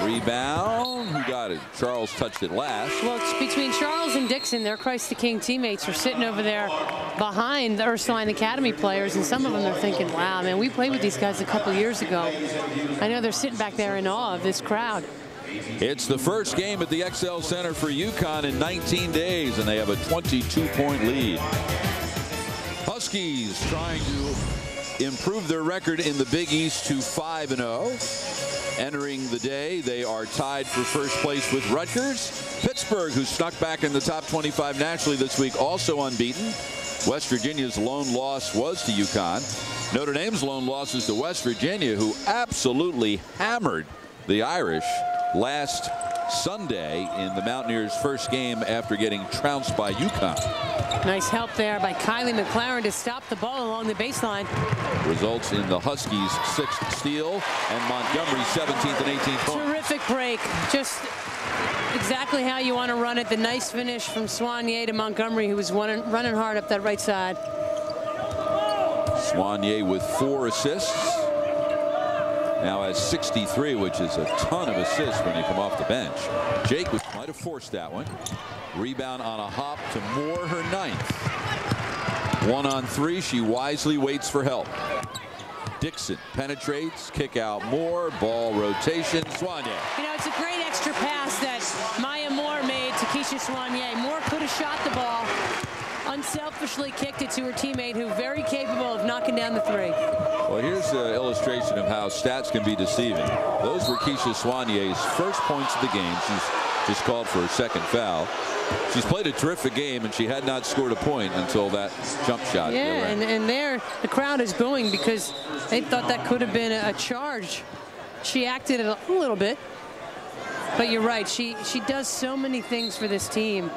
Rebound. Who got it? Charles touched it last. Well, it's between Charles and Dixon. Their Christ the King teammates are sitting over there behind the Ursuline Academy players, and some of them are thinking, wow, man, we played with these guys a couple years ago. I know they're sitting back there in awe of this crowd. It's the first game at the XL Center for UConn in 19 days, and they have a 22-point lead. Huskies trying to improve their record in the Big East to 5-0. Entering the day, they are tied for first place with Rutgers. Pittsburgh, who snuck back in the top 25 nationally this week, also unbeaten. West Virginia's lone loss was to UConn. Notre Dame's lone loss is to West Virginia, who absolutely hammered the Irish last Sunday in the Mountaineers' first game after getting trounced by UConn. Nice help there by Kylie McLaren to stop the ball along the baseline. Results in the Huskies' 6th steal and Montgomery's 17th and 18th point. Terrific break. Just exactly how you want to run it. The nice finish from Soignier to Montgomery, who was running hard up that right side. Soignier with 4 assists. Now has 63, which is a ton of assists when you come off the bench. Jacobs might have forced that one. Rebound on a hop to Moore, her 9th. 1-on-3. She wisely waits for help. Dixon penetrates, kick out Moore, ball rotation. Soignier. You know, it's a great extra pass that Maya Moore made to Keisha Soignier. Moore could have shot the ball, unselfishly kicked it to her teammate, who very capable of knocking down the 3. Well, here's the illustration of how stats can be deceiving. Those were Keisha Soignier's first points of the game. She's just called for her 2nd foul. She's played a terrific game, and she had not scored a point until that jump shot. Yeah, and there the crowd is booing because they thought that could have been a charge. She acted a little bit, but you're right. She does so many things for this team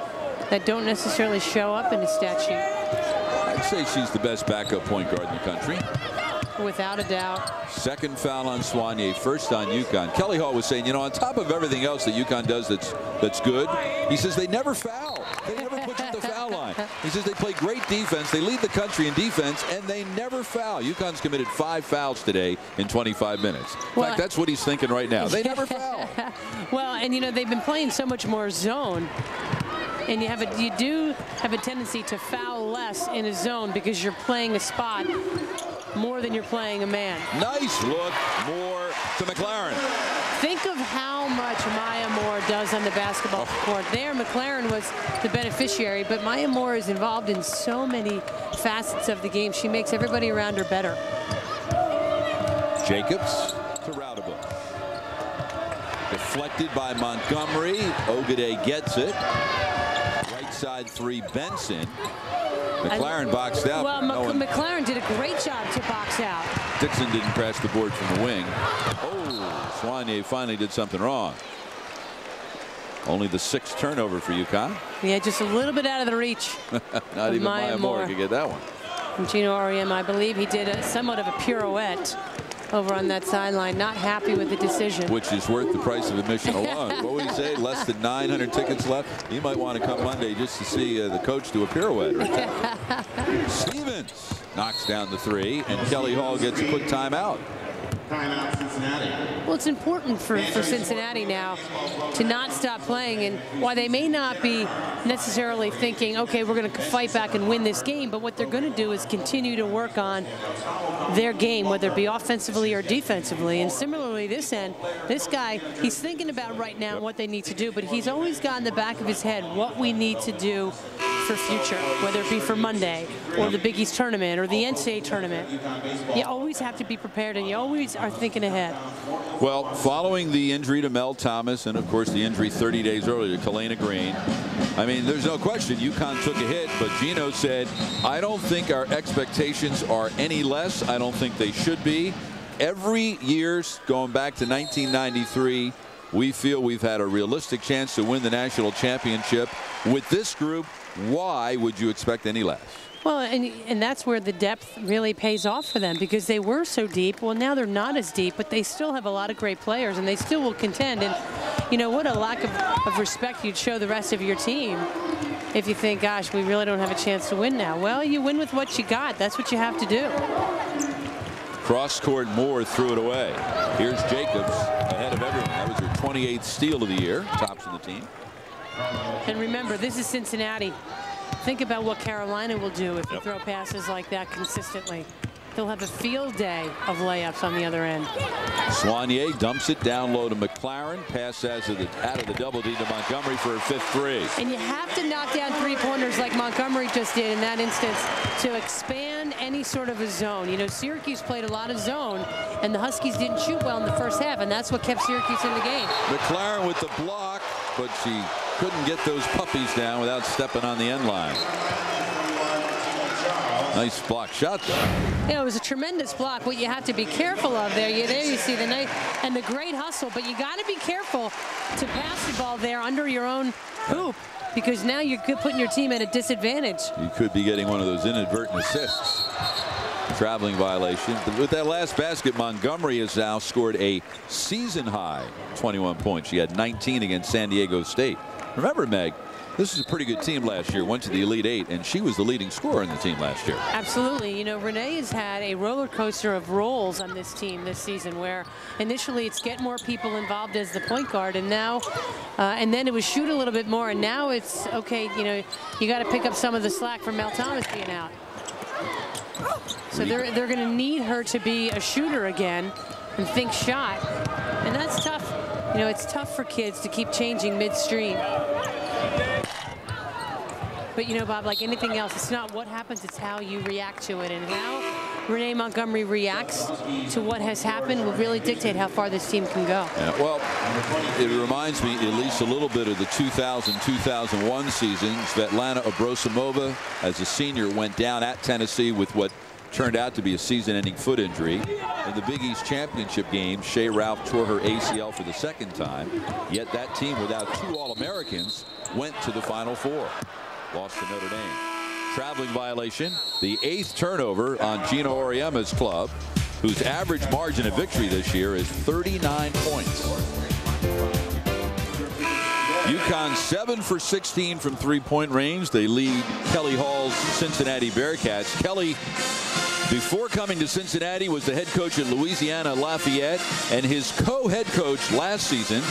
that don't necessarily show up in the stat sheet. I'd say she's the best backup point guard in the country. Without a doubt. 2nd foul on Soignier, 1st on UConn. Kelly Hall was saying, you know, on top of everything else that UConn does that's good, he says they never foul. They never put you at the foul line. He says they play great defense. They lead the country in defense, and they never foul. UConn's committed 5 fouls today in 25 minutes. In fact, that's what he's thinking right now. They never foul. Well, and you know, they've been playing so much more zone. And you do have a tendency to foul less in a zone because you're playing a spot more than you're playing a man. Nice look, Moore to McLaren. Think of how much Maya Moore does on the basketball court. There, McLaren was the beneficiary, but Maya Moore is involved in so many facets of the game. She makes everybody around her better. Jacobs to Roudabush. Deflected by Montgomery. Ogade gets it. Right side 3, Benson. McLaren boxed out. Well, McLaren did a great job to box out. Dixon didn't crash the board from the wing. Oh, Soignier finally did something wrong. Only the 6th turnover for UConn. Yeah, just a little bit out of the reach. Not even Maya Moore could get that one. And Gino Auriemma, I believe he did somewhat of a pirouette over on that sideline, not happy with the decision. Which is worth the price of admission alone. What would you say? Less than 900 tickets left? You might want to come Monday just to see the coach do a pirouette. Right? Stevens knocks down the 3, and Kelly Hall gets a quick timeout. Well, it's important for Cincinnati now to not stop playing, and while they may not be necessarily thinking, okay, we're going to fight back and win this game, but what they're going to do is continue to work on their game, whether it be offensively or defensively. And similarly, this end, this guy, he's thinking about right now what they need to do, but he's always got in the back of his head what we need to do for future, whether it be for Monday or the Big East tournament or the NCAA tournament. You always have to be prepared, and you always are thinking ahead. Well, following the injury to Mel Thomas and, of course, the injury 30 days earlier to Kalena Green, I mean, there's no question UConn took a hit, but Gino said, I don't think our expectations are any less. I don't think they should be. Every year, going back to 1993, we feel we've had a realistic chance to win the national championship. With this group, why would you expect any less? Well, and that's where the depth really pays off for them, because they were so deep. Well, now they're not as deep, but they still have a lot of great players, and they still will contend. And, you know, what a lack of respect you'd show the rest of your team if you think, gosh, we really don't have a chance to win now. Well, you win with what you got. That's what you have to do. Cross-court, Moore threw it away. Here's Jacobs ahead of everyone. That was her 28th steal of the year, tops in the team. And remember, this is Cincinnati. Think about what Carolina will do if you throw passes like that consistently. They'll have a field day of layups on the other end. Soignier dumps it down low to McLaren. Pass out of the double D to Montgomery for her 5th 3. And you have to knock down 3-pointers like Montgomery just did in that instance to expand any sort of a zone. You know, Syracuse played a lot of zone, and the Huskies didn't shoot well in the first half, and that's what kept Syracuse in the game. McLaren with the block, but she couldn't get those puppies down without stepping on the end line. Nice block shot, though. It was a tremendous block. What you have to be careful of there you see the night and the great hustle, but you got to be careful to pass the ball there under your own hoop, because now you're putting your team at a disadvantage. You could be getting one of those inadvertent assists. Traveling violation. With that last basket, Montgomery has now scored a season high 21 points. She had 19 against San Diego State. Remember, Meg, this is a pretty good team last year. Went to the Elite Eight, and she was the leading scorer in the team last year. Absolutely. You know, Renee has had a roller coaster of roles on this team this season, where initially it's get more people involved as the point guard, and now, and then it was shoot a little bit more, and now it's okay. You know, you got to pick up some of the slack from Mel Thomas being out. So they're going to need her to be a shooter again and think shot, and that's tough. You know, it's tough for kids to keep changing midstream. But you know, Bob, like anything else, it's not what happens, it's how you react to it, and how Renee Montgomery reacts to what has happened will really dictate how far this team can go. Yeah, well, it reminds me at least a little bit of the 2000-2001 season. Svetlana Abrosimova, as a senior, went down at Tennessee with what turned out to be a season-ending foot injury. In the Big East championship game, Shea Ralph tore her ACL for the second time. Yet that team, without two All-Americans, went to the Final Four. Lost to Notre Dame. Traveling violation, the 8th turnover on Gino Auriemma's club, whose average margin of victory this year is 39 points. UConn 7 for 16 from three-point range. They lead Kelly Hall's Cincinnati Bearcats. Kelly, before coming to Cincinnati, was the head coach at Louisiana Lafayette, and his co-head coach last season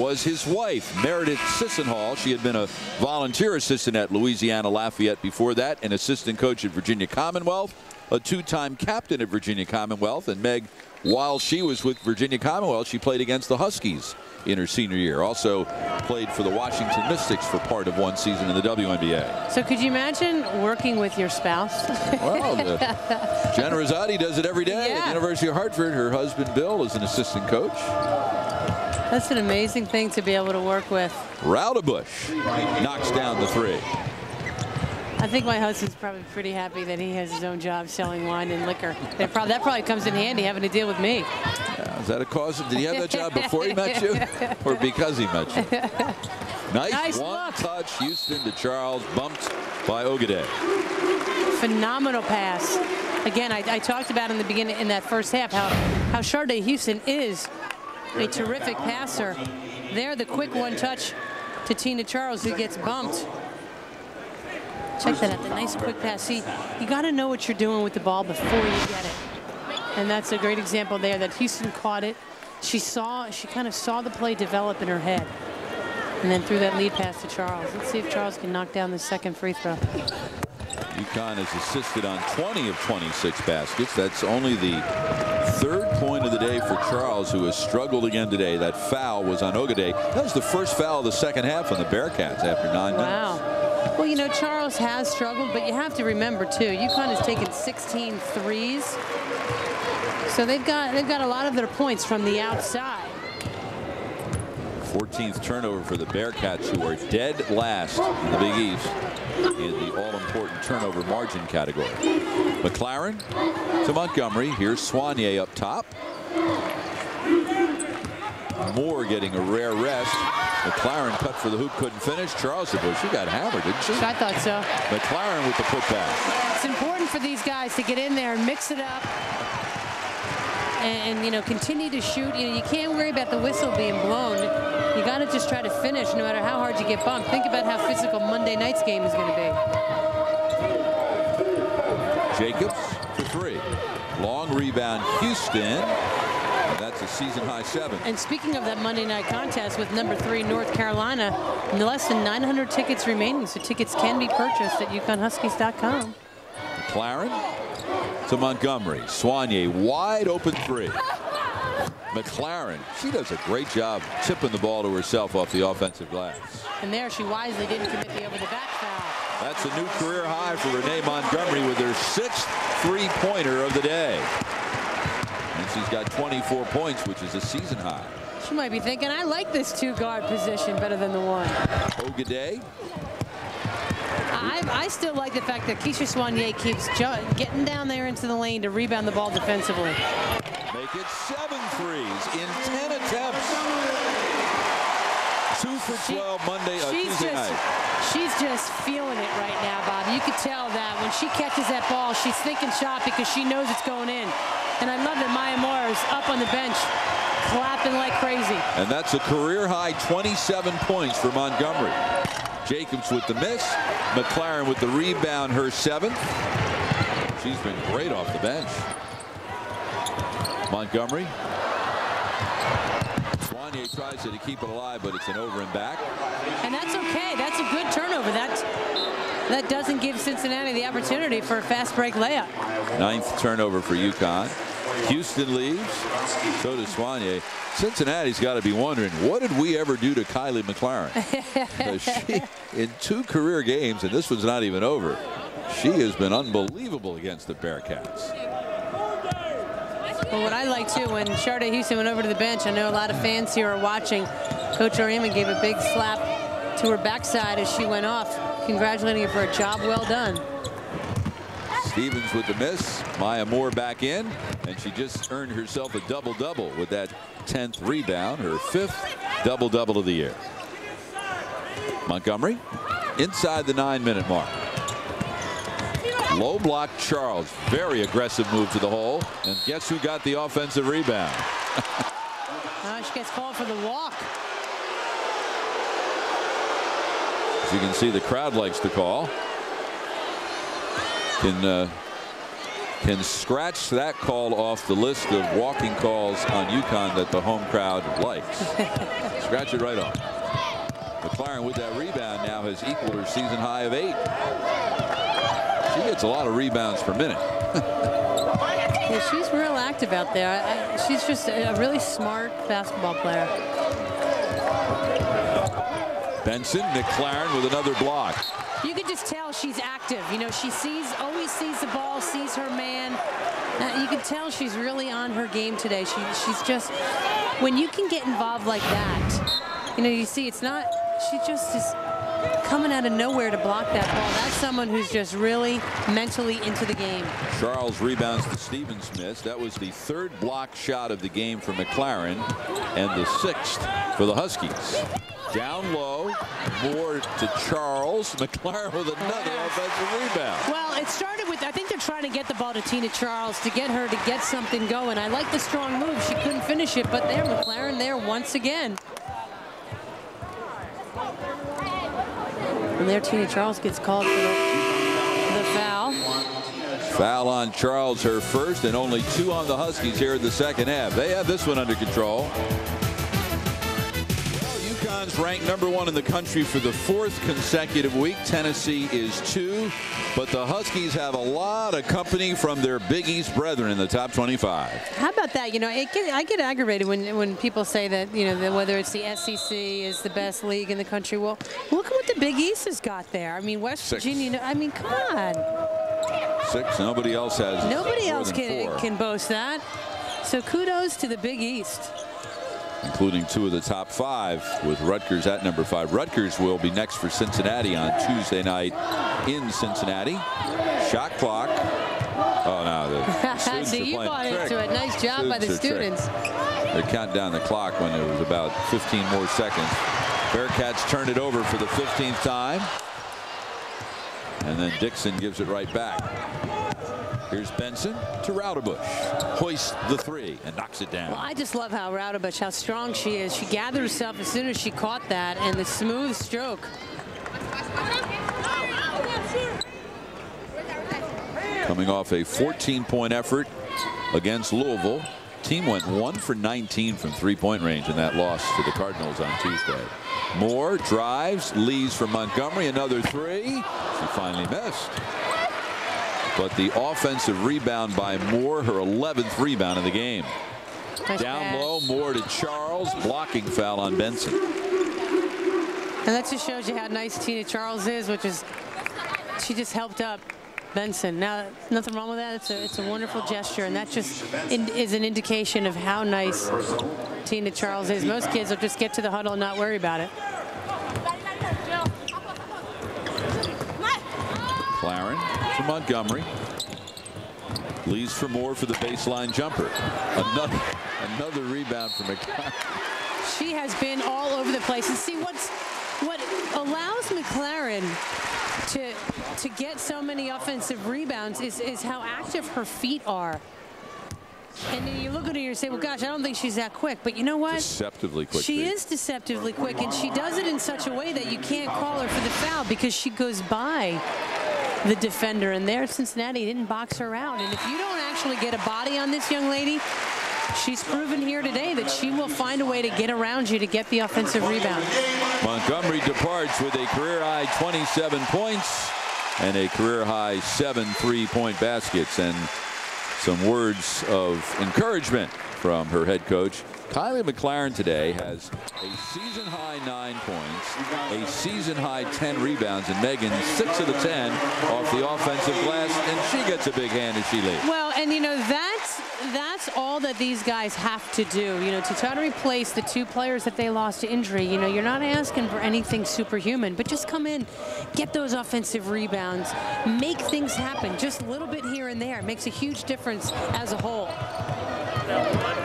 was his wife, Meredith Sissenhall. She had been a volunteer assistant at Louisiana Lafayette before that, an assistant coach at Virginia Commonwealth, a two-time captain at Virginia Commonwealth. And Meg, while she was with Virginia Commonwealth, she played against the Huskies in her senior year. Also played for the Washington Mystics for part of one season in the WNBA. So could you imagine working with your spouse? Well, Jen Rosati does it every day at the University of Hartford. Her husband, Bill, is an assistant coach. That's an amazing thing to be able to work with. Raudebush knocks down the three. I think my husband's probably pretty happy that he has his own job selling wine and liquor. That probably comes in handy having to deal with me. Is that a cause of, did he have that job before he met you or because he met you? Nice one touch. Houston to Charles, bumped by Ogade. Phenomenal pass. Again, I talked about in the beginning, in that first half, how Sharday Houston is a terrific passer. There, the quick one touch to Tina Charles, who gets bumped. Check that out, the nice quick pass. See, you got to know what you're doing with the ball before you get it. And that's a great example there that Houston caught it. She kind of saw the play develop in her head. And then threw that lead pass to Charles. Let's see if Charles can knock down the second free throw. UConn has assisted on 20 of 26 baskets. That's only the third point of the day for Charles, who has struggled again today. That foul was on Ogade. That was the first foul of the second half on the Bearcats after 9 minutes. Wow. Well, you know, Charles has struggled, but you have to remember, too, UConn has taken 16 threes. So they've got a lot of their points from the outside. 14th turnover for the Bearcats, who are dead last in the Big East in the all-important turnover margin category. McLaren to Montgomery. Here's Soignier up top. Moore getting a rare rest. McLaren cut for the hoop, couldn't finish. Charles DeBush, she got hammered, didn't she? I thought so. McLaren with the putback. It's important for these guys to get in there and mix it up. And you know, continue to shoot. You know, you can't worry about the whistle being blown. You got to just try to finish, no matter how hard you get bumped. Think about how physical Monday night's game is going to be. Jacobs for three. Long rebound, Houston. And that's a season-high 7. And speaking of that Monday night contest with number 3 North Carolina, less than 900 tickets remaining, so tickets can be purchased at UConnHuskies.com. McLaren to Montgomery. Soignier, wide open three. McLaren, she does a great job chipping the ball to herself off the offensive glass. And there she wisely didn't commit the over-the-back foul. That's a new career high for Renee Montgomery with her 6th three-pointer of the day. And she's got 24 points, which is a season high. She might be thinking, I like this 2-guard position better than the 1. Ogade. I still like the fact that Keisha Soigné keeps getting down there into the lane to rebound the ball defensively. Make it 7 threes in 10 attempts. 2 for 12 Tuesday night. She's just feeling it right now, Bob. You could tell that when she catches that ball, she's thinking shot because she knows it's going in. And I love that Maya Moore is up on the bench, clapping like crazy. And that's a career-high 27 points for Montgomery. Jacobs with the miss. McLaren with the rebound, her 7th. She's been great off the bench. Montgomery. Soigné tries to keep it alive, but it's an over and back. And that's okay. That's a good turnover. That doesn't give Cincinnati the opportunity for a fast break layup. 9th turnover for UConn. Houston leaves. So does Soigné. Cincinnati's got to be wondering, what did we ever do to Kylie McLaren? She, in 2 career games, and this one's not even over, she has been unbelievable against the Bearcats. Well, what I like too, when Sharday Houston went over to the bench, I know a lot of fans here are watching. Coach Oriema gave a big slap to her backside as she went off, congratulating her for a job well done. Stevens with the miss. Maya Moore back in, and she just earned herself a double-double with that 10th rebound, her 5th double-double of the year. Montgomery inside the 9-minute mark. Low block Charles. Very aggressive move to the hole. And guess who got the offensive rebound? She gets called for the walk. As you can see, the crowd likes the call. Can scratch that call off the list of walking calls on UConn that the home crowd likes. Scratch it right off. McLaren with that rebound now has equaled her season high of 8. She gets a lot of rebounds per minute. Yeah, she's real active out there. She's just a really smart basketball player. Benson, McLaren with another block. You can just tell she's active. You know, she always sees the ball, sees her man. You can tell she's really on her game today. She's just, when you can get involved like that, you know, you see it's not, she just is coming out of nowhere to block that ball. That's someone who's just really mentally into the game. Charles rebounds the Stevens miss. That was the 3rd block shot of the game for McLaren and the 6th for the Huskies. Down low, Moore to Charles. McLaren with another offensive rebound. Well, it started with, I think they're trying to get the ball to Tina Charles to get her to get something going. I like the strong move. She couldn't finish it, but there, McLaren there once again. And there Tina Charles gets called for the foul. Foul on Charles, her 1st, and only 2 on the Huskies here in the 2nd half. They have this one under control. UConn's ranked #1 in the country for the 4th consecutive week. Tennessee is 2, but the Huskies have a lot of company from their Big East brethren in the top 25. How about that? You know, I get aggravated when people say that, you know, that whether it's the SEC is the best league in the country. Well, look at what the Big East has got there. I mean, West 6. Virginia, I mean, come on. 6. Nobody else has. Nobody else 4. can boast that. So kudos to the Big East. Including 2 of the top 5 with Rutgers at #5. Rutgers will be next for Cincinnati on Tuesday night in Cincinnati. Shot clock. Oh, no. The students See, are you playing bought trick. into it. Nice job by the students. They're counting down the clock when it was about 15 more seconds. Bearcats turn it over for the 15th time. And then Dixon gives it right back. Here's Benson to Roudabush. Hoists the 3 and knocks it down. Well, I just love how Roudabush, how strong she is. She gathered herself as soon as she caught that, and the smooth stroke. Coming off a 14-point effort against Louisville. Team went 1 for 19 from 3-point range in that loss to the Cardinals on Tuesday. Moore drives, leaves for Montgomery. Another 3. She finally missed. But the offensive rebound by Moore, her 11th rebound of the game. Nice Down pass. low, Moore to Charles. Blocking foul on Benson. And that just shows you how nice Tina Charles is, which is, she just helped up Benson. Now, nothing wrong with that. It's a wonderful gesture, and that just is an indication of how nice Tina Charles is. Most kids will just get to the huddle and not worry about it. McLaren to Montgomery. Leaves for Moore for the baseline jumper. Another rebound for McLaren. She has been all over the place. And see what allows McLaren to get so many offensive rebounds is how active her feet are. And then you look at her and you say, well, gosh, I don't think she's that quick. But you know what? Deceptively quick. She is deceptively quick, and she does it in such a way that you can't call her for the foul because she goes by the defender. And there, Cincinnati didn't box her out. And if you don't actually get a body on this young lady, she's proven here today that she will find a way to get around you to get the offensive rebound. Montgomery departs with a career-high 27 points and a career-high 7 3-point baskets. And some words of encouragement from her head coach. Kylie McLaren today has a season-high 9 points, a season-high 10 rebounds, and Megan 6 of the 10 off the offensive glass, and she gets a big hand as she leaves. Well, and you know, that's all that these guys have to do, you know, to try to replace the 2 players that they lost to injury. You know, you're not asking for anything superhuman, but just come in, get those offensive rebounds, make things happen just a little bit here and there. It makes a huge difference as a whole.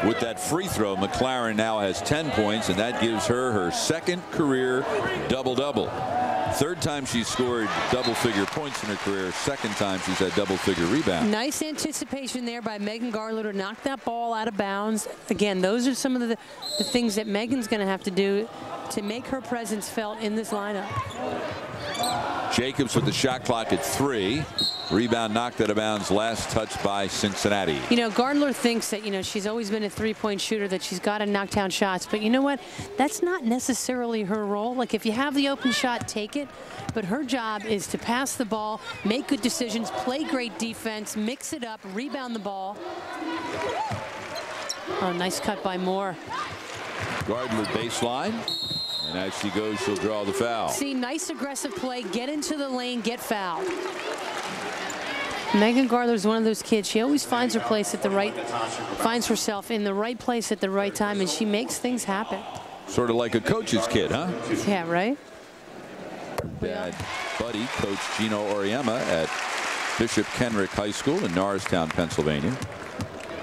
With that free throw, McLaren now has 10 points, and that gives her her 2nd career double-double. 3rd time she's scored double-figure points in her career. 2nd time she's had double-figure rebounds. Nice anticipation there by Megan Garlow to knock that ball out of bounds. Again, those are some of the things that Megan's going to have to do to make her presence felt in this lineup. Jacobs with the shot clock at 3. Rebound knocked out of bounds, last touch by Cincinnati. You know, Gardler thinks that, you know, she's always been a 3-point shooter, that she's got to knock down shots. But you know what? That's not necessarily her role. Like, if you have the open shot, take it. But her job is to pass the ball, make good decisions, play great defense, mix it up, rebound the ball. Oh, nice cut by Moore. Gardler baseline. And as she goes, she'll draw the foul. See, nice aggressive play. Get into the lane, get fouled. Megan Gardler's one of those kids. She always finds her place at the right, finds herself in the right place at the right time, and she makes things happen. Sort of like a coach's kid, huh? Yeah, right? Dad, buddy, Coach Gino Oriema at Bishop Kenrick High School in Norristown, Pennsylvania.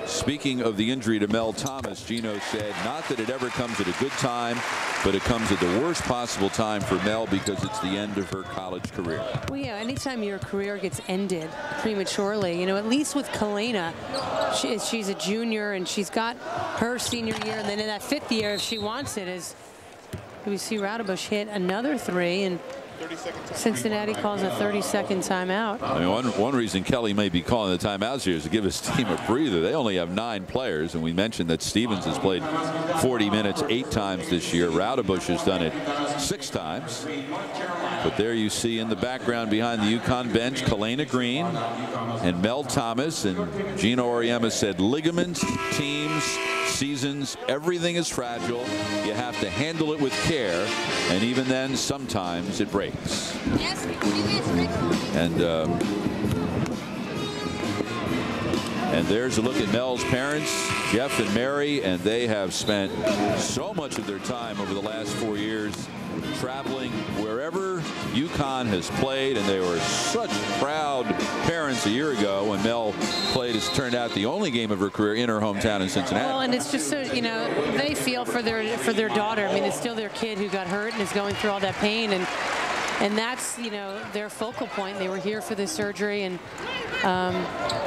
Speaking of the injury to Mel Thomas, Gino said, not that it ever comes at a good time, but it comes at the worst possible time for Mel because it's the end of her college career. Well, yeah, anytime your career gets ended prematurely, you know, at least with Kalena, she's a junior and she's got her senior year, and then in that 5th year, if she wants it, is we see Raudebusch hit another 3, and Cincinnati calls a 30-second timeout. I mean, one reason Kelly may be calling the timeouts here is to give his team a breather. They only have 9 players, and we mentioned that Stevens has played 40 minutes 8 times this year. Raudebusch has done it 6 times. But there you see in the background behind the UConn bench, Kalena Green and Mel Thomas. And Gino Oriema said ligaments, teams, seasons, everything is fragile. You have to handle it with care, and even then, sometimes it breaks. And there's a look at Mel's parents, Jeff and Mary, and they have spent so much of their time over the last 4 years traveling wherever UConn has played, and they were such proud parents a year ago when Mel played, as turned out, the only game of her career in her hometown in Cincinnati. Well, and it's just so, you know, they feel for their daughter. I mean, it's still their kid who got hurt and is going through all that pain, and that's, you know, their focal point. They were here for this surgery, and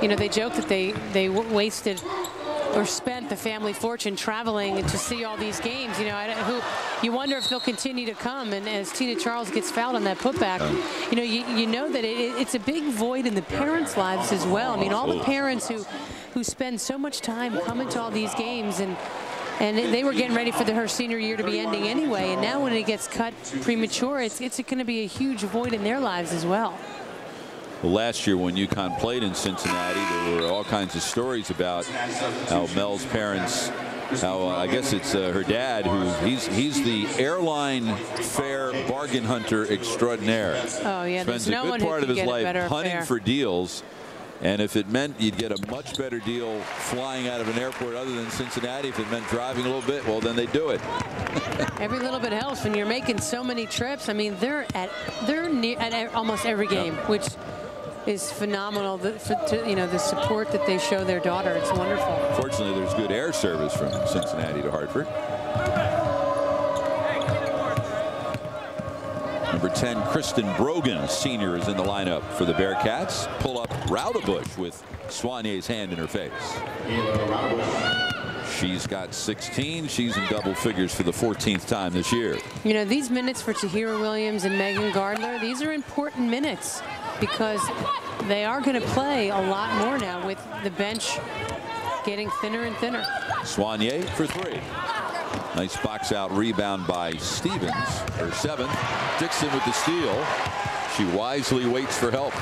you know, they joke that they wasted or spent the family fortune traveling to see all these games. You know, you wonder if they'll continue to come. And as Tina Charles gets fouled on that putback, you know, you know that it's a big void in the parents' lives as well. I mean, all the parents who spend so much time coming to all these games, and they were getting ready for her senior year to be ending anyway. And now when it gets cut premature, it's going to be a huge void in their lives as well. Well, last year when UConn played in Cincinnati, there were all kinds of stories about how Mel's parents, how I guess it's her dad, who he's the airline fare bargain hunter extraordinaire. Oh yeah, spends a good part of his life hunting for deals. And if it meant you'd get a much better deal flying out of an airport other than Cincinnati, if it meant driving a little bit, well, then they do it. Every little bit helps when you're making so many trips. I mean, they're near at almost every game, which, is phenomenal. The support that they show their daughter, it's wonderful. Fortunately, there's good air service from Cincinnati to Hartford. Number 10, Kristen Brogan, senior, is in the lineup for the Bearcats. Pull up Raudebusch with Soignier's hand in her face. She's got 16. She's in double figures for the 14th time this year. You know, these minutes for Tahira Williams and Megan Gardler, these are important minutes because they are going to play a lot more now with the bench getting thinner and thinner. Soignier for 3. Nice box out rebound by Stevens, her 7th. Dixon with the steal. She wisely waits for help.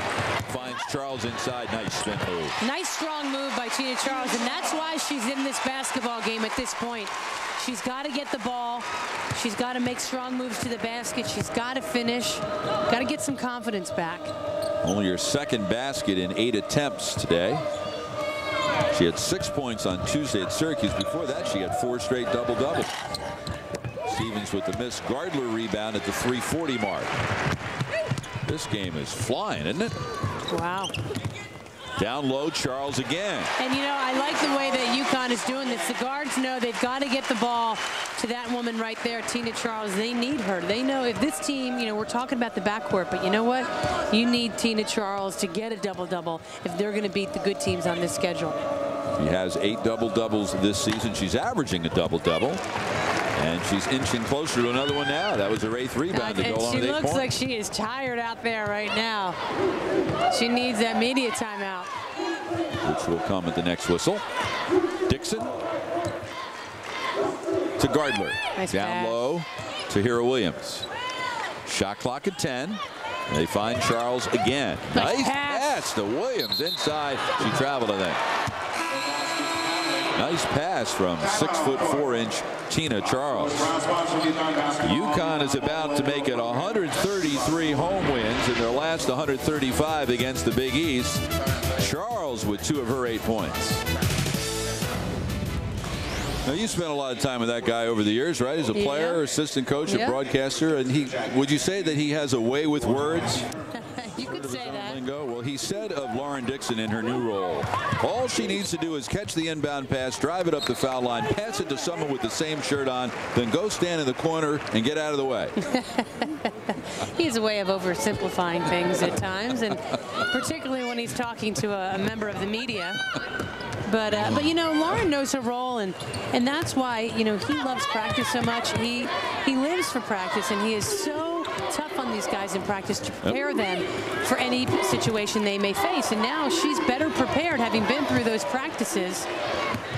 Finds Charles inside. Nice spin move. Nice strong move by Tina Charles, and that's why she's in this basketball game at this point. She's got to get the ball. She's got to make strong moves to the basket. She's got to finish. Got to get some confidence back. Only her 2nd basket in 8 attempts today. She had 6 points on Tuesday at Syracuse. Before that, she had 4 straight double-doubles. Stevens with the miss. Gardler rebound at the 3:40 mark. This game is flying, isn't it? Wow. Down low, Charles again. And, you know, I like the way that UConn is doing this. The guards know they've got to get the ball to that woman right there, Tina Charles. They need her. They know if this team, you know, we're talking about the backcourt, but you know what? You need Tina Charles to get a double-double if they're going to beat the good teams on this schedule. She has 8 double-doubles this season. She's averaging a double-double. And she's inching closer to another one now. That was her 8th rebound to go along with 8 points. She looks like she is tired out there right now. She needs that media timeout. Which will come at the next whistle. Dixon to Gardler. Nice Down pass. low to Tahira Williams. Shot clock at 10. They find Charles again. Nice pass to Williams inside. She traveled, I think. Nice pass from 6'4" Tina Charles. UConn is about to make it 133 home wins in their last 135 against the Big East. Charles with 2 of her 8 points. Now, you spent a lot of time with that guy over the years, right? As a player, assistant coach, a broadcaster, and would you say that he has a way with words? You could say that. Well, he said of Lauren Dixon in her new role, all she needs to do is catch the inbound pass, drive it up the foul line, pass it to someone with the same shirt on, then go stand in the corner and get out of the way. He has a way of oversimplifying things at times, and particularly when he's talking to a member of the media. But you know, Lauren knows her role, and that's why, you know, he loves practice so much. He lives for practice, and he is so tough on these guys in practice to prepare them for any situation they may face. And now she's better prepared, having been through those practices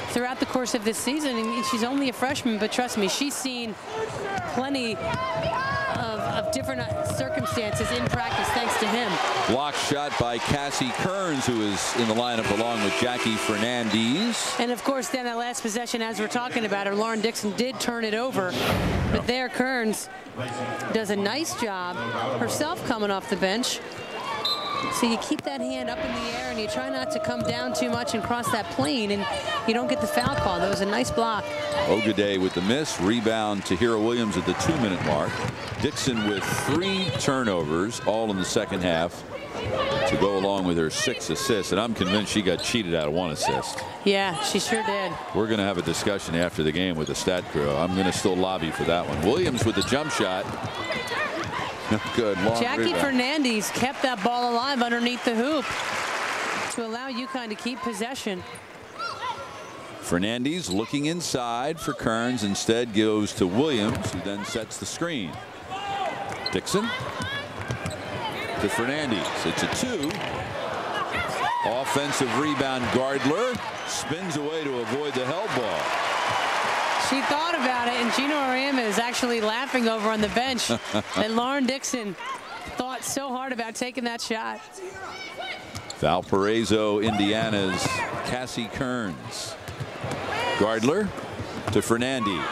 throughout the course of this season. And she's only a freshman, but trust me, she's seen plenty of different circumstances in practice thanks to him. Block shot by Cassie Kearns, who is in the lineup along with Jackie Fernandez. And of course, then that last possession, as we're talking about her, Lauren Dixon did turn it over. But there, Kearns does a nice job herself coming off the bench. So you keep that hand up in the air and you try not to come down too much and cross that plane, and you don't get the foul call. That was a nice block. Ogaday with the miss. Rebound to Tahira Williams at the 2-minute mark. Dixon with 3 turnovers, all in the second half, to go along with her 6 assists. And I'm convinced she got cheated out of 1 assist. Yeah, she sure did. We're going to have a discussion after the game with the stat crew. I'm going to still lobby for that one. Williams with the jump shot. No good. Long Jackie rebound. Fernandez kept that ball alive underneath the hoop to allow UConn to keep possession. Fernandez looking inside for Kearns, instead goes to Williams, who then sets the screen. Dixon to Fernandez. It's a 2. Offensive rebound. Gardler spins away to avoid the held ball. She thought about it, and Gino Arama is actually laughing over on the bench. And Lauren Dixon thought so hard about taking that shot. Valparaiso, Indiana's Cassie Kearns. Gardler to Fernandez.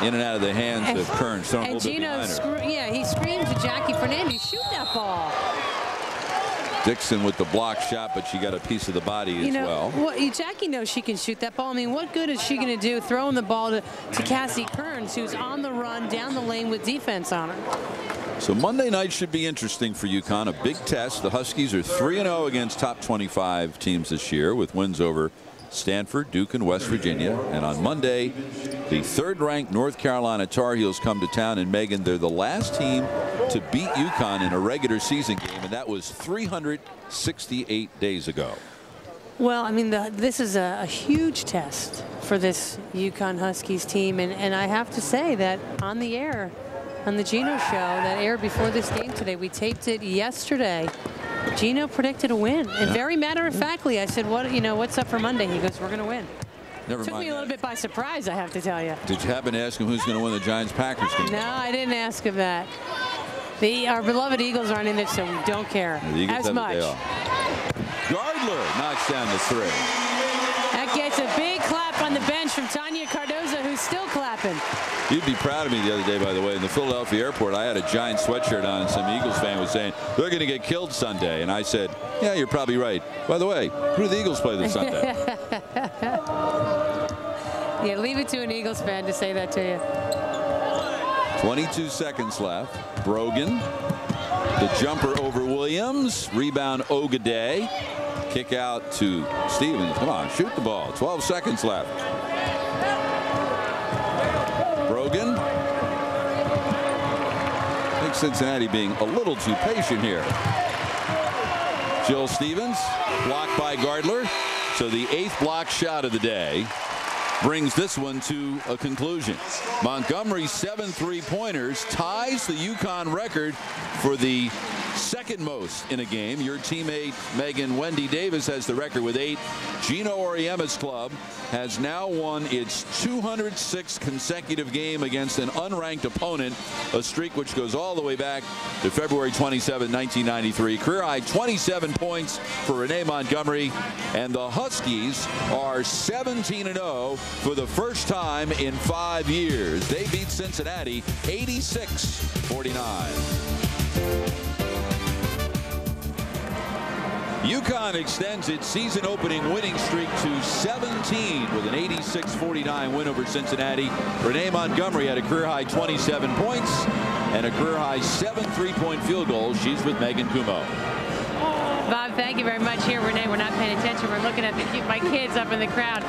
In and out of the hands of Kearns. Thrown a little bit behind her. Yeah, he screamed to Jackie Fernandez, shoot that ball. Dixon with the block shot, but she got a piece of the body as well. Jackie knows she can shoot that ball. I mean, what good is she going to do throwing the ball to Cassie Kearns, who's on the run down the lane with defense on her? So Monday night should be interesting for UConn. A big test. The Huskies are 3-0 against top 25 teams this year, with wins over Stanford, Duke, and West Virginia. And on Monday, the third-ranked North Carolina Tar Heels come to town. And Megan, they're the last team to beat UConn in a regular season game, and that was 368 days ago. Well, I mean, this is a huge test for this UConn Huskies team, and I have to say that on the air, on the Gino show that aired before this game today, we taped it yesterday. Gino predicted a win, and very matter-of-factly, I said, what's up for Monday? He goes, we're going to win. Never Took mind me a little bit by surprise, I have to tell you. Did you happen to ask him who's going to win the Giants-Packers game? No, I didn't ask him that. Our beloved Eagles aren't in it, so we don't care as much. Gardler knocks down the three. That gets a big clap on the bench from Tanya Cardozo, who's still clapping. You'd be proud of me the other day, by the way. In the Philadelphia airport, I had a Giant sweatshirt on, and some Eagles fan was saying, they're going to get killed Sunday. And I said, yeah, you're probably right. By the way, who do the Eagles play this Sunday? Yeah, leave it to an Eagles fan to say that to you. 22 seconds left. Brogan, the jumper over Williams. Rebound Ogaday. Kick out to Stevens. Come on, shoot the ball. 12 seconds left. Brogan. I think Cincinnati being a little too patient here. Jill Stevens, blocked by Gardler. So the 8th block shot of the day brings this one to a conclusion. Montgomery's 7 3-pointers ties the UConn record for the second most in a game. Your teammate Megan Wendy Davis has the record with 8. Gino Auriemma's club has now won its 206th consecutive game against an unranked opponent, a streak which goes all the way back to February 27, 1993. Career high 27 points for Renee Montgomery, and the Huskies are 17-0 for the first time in 5 years. They beat Cincinnati 86-49. UConn extends its season-opening winning streak to 17 with an 86-49 win over Cincinnati. Renee Montgomery had a career-high 27 points and a career-high 7 3-point field goals. She's with Megan Kumo. Bob, thank you very much. Here, Renee, we're not paying attention. We're looking at my kids up in the crowd.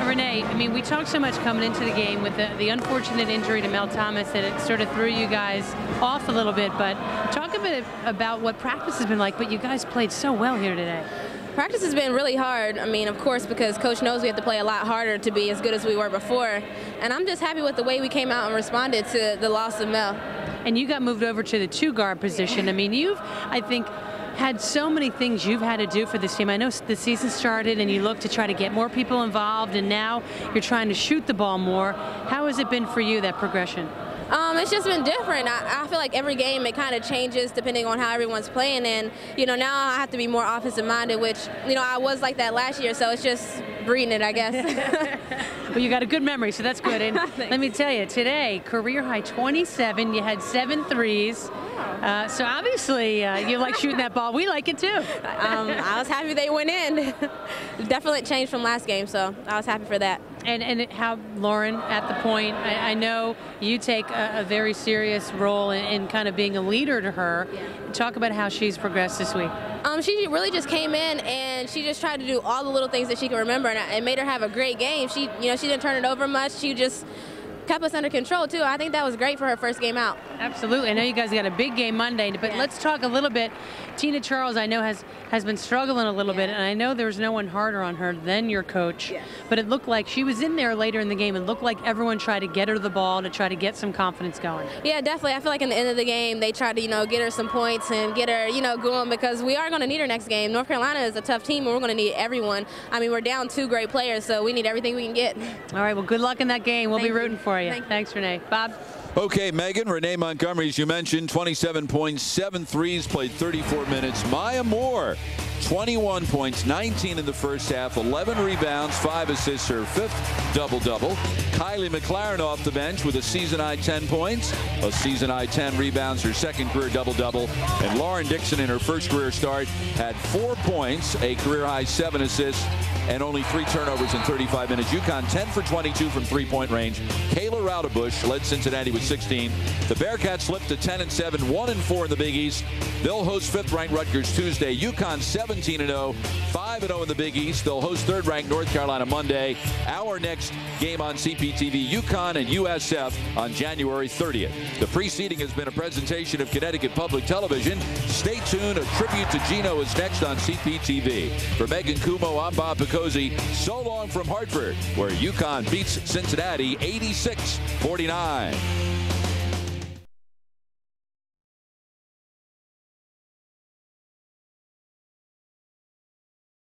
Renee, I mean, we talked so much coming into the game with the unfortunate injury to Mel Thomas that it sort of threw you guys off a little bit. But talk a bit about what practice has been like. But you guys played so well here today. Practice has been really hard. I mean, of course, because Coach knows we have to play a lot harder to be as good as we were before. And I'm just happy with the way we came out and responded to the loss of Mel. And you got moved over to the 2-guard position. I mean, I think, had so many things you've had to do for this team. I know the season started and you look to try to get more people involved, and now you're trying to shoot the ball more. How has it been for you, that progression? It's just been different. I feel like every game it kind of changes depending on how everyone's playing, and now I have to be more offensive minded, which I was like that last year, so it's just breeding it, I guess. Well, you got a good memory, so that's good. And let me tell you, today career high 27. You had 7 threes. So obviously you like shooting that ball. We like it too. I was happy they went in. Definitely changed from last game, so I was happy for that. And how Lauren at the point, I know you take a very serious role in kind of being a leader to her. Yeah. Talk about how she's progressed this week. She really just came in and she just tried to do all the little things that she can remember, and it made her have a great game. She didn't turn it over much. She just kept us under control too. I think that was great for her first game out. Absolutely. I know you guys got a big game Monday, but let's talk a little bit. Tina Charles, I know, has been struggling a little bit, and I know there's no one harder on her than your coach. Yeah. But it looked like she was in there later in the game, and looked like everyone tried to get her the ball to try to get some confidence going. Yeah, definitely. I feel like in the end of the game, they tried to get her some points and get her going, because we are going to need her next game. North Carolina is a tough team, and we're going to need everyone. I mean, we're down 2 great players, so we need everything we can get. All right. Well, good luck in that game. We'll be rooting for you. Thanks, Renee. Bob. Okay, Megan, Renee Montgomery, as you mentioned, 27 points, 7 threes, played 34 minutes. Maya Moore, 21 points, 19 in the first half, 11 rebounds, 5 assists, her 5th double-double. Kylie McLaren off the bench with a season-high 10 points, a season-high 10 rebounds, her 2nd career double-double. And Lauren Dixon in her 1st career start had 4 points, a career-high 7 assists, and only 3 turnovers in 35 minutes. UConn 10 for 22 from three-point range. Kayla Raudebusch led Cincinnati with 16. The Bearcats slipped to 10-7, 1-4 in the Big East. They'll host 5th-ranked Rutgers Tuesday. UConn 17-0, 5-0 in the Big East. They'll host 3rd-ranked North Carolina Monday. Our next game on CPTV, UConn and USF on January 30th. The preceding has been a presentation of Connecticut Public Television. Stay tuned. A tribute to Gino is next on CPTV. For Megan Kumo, I'm Bob Picozzi. So long from Hartford, where UConn beats Cincinnati 86-49.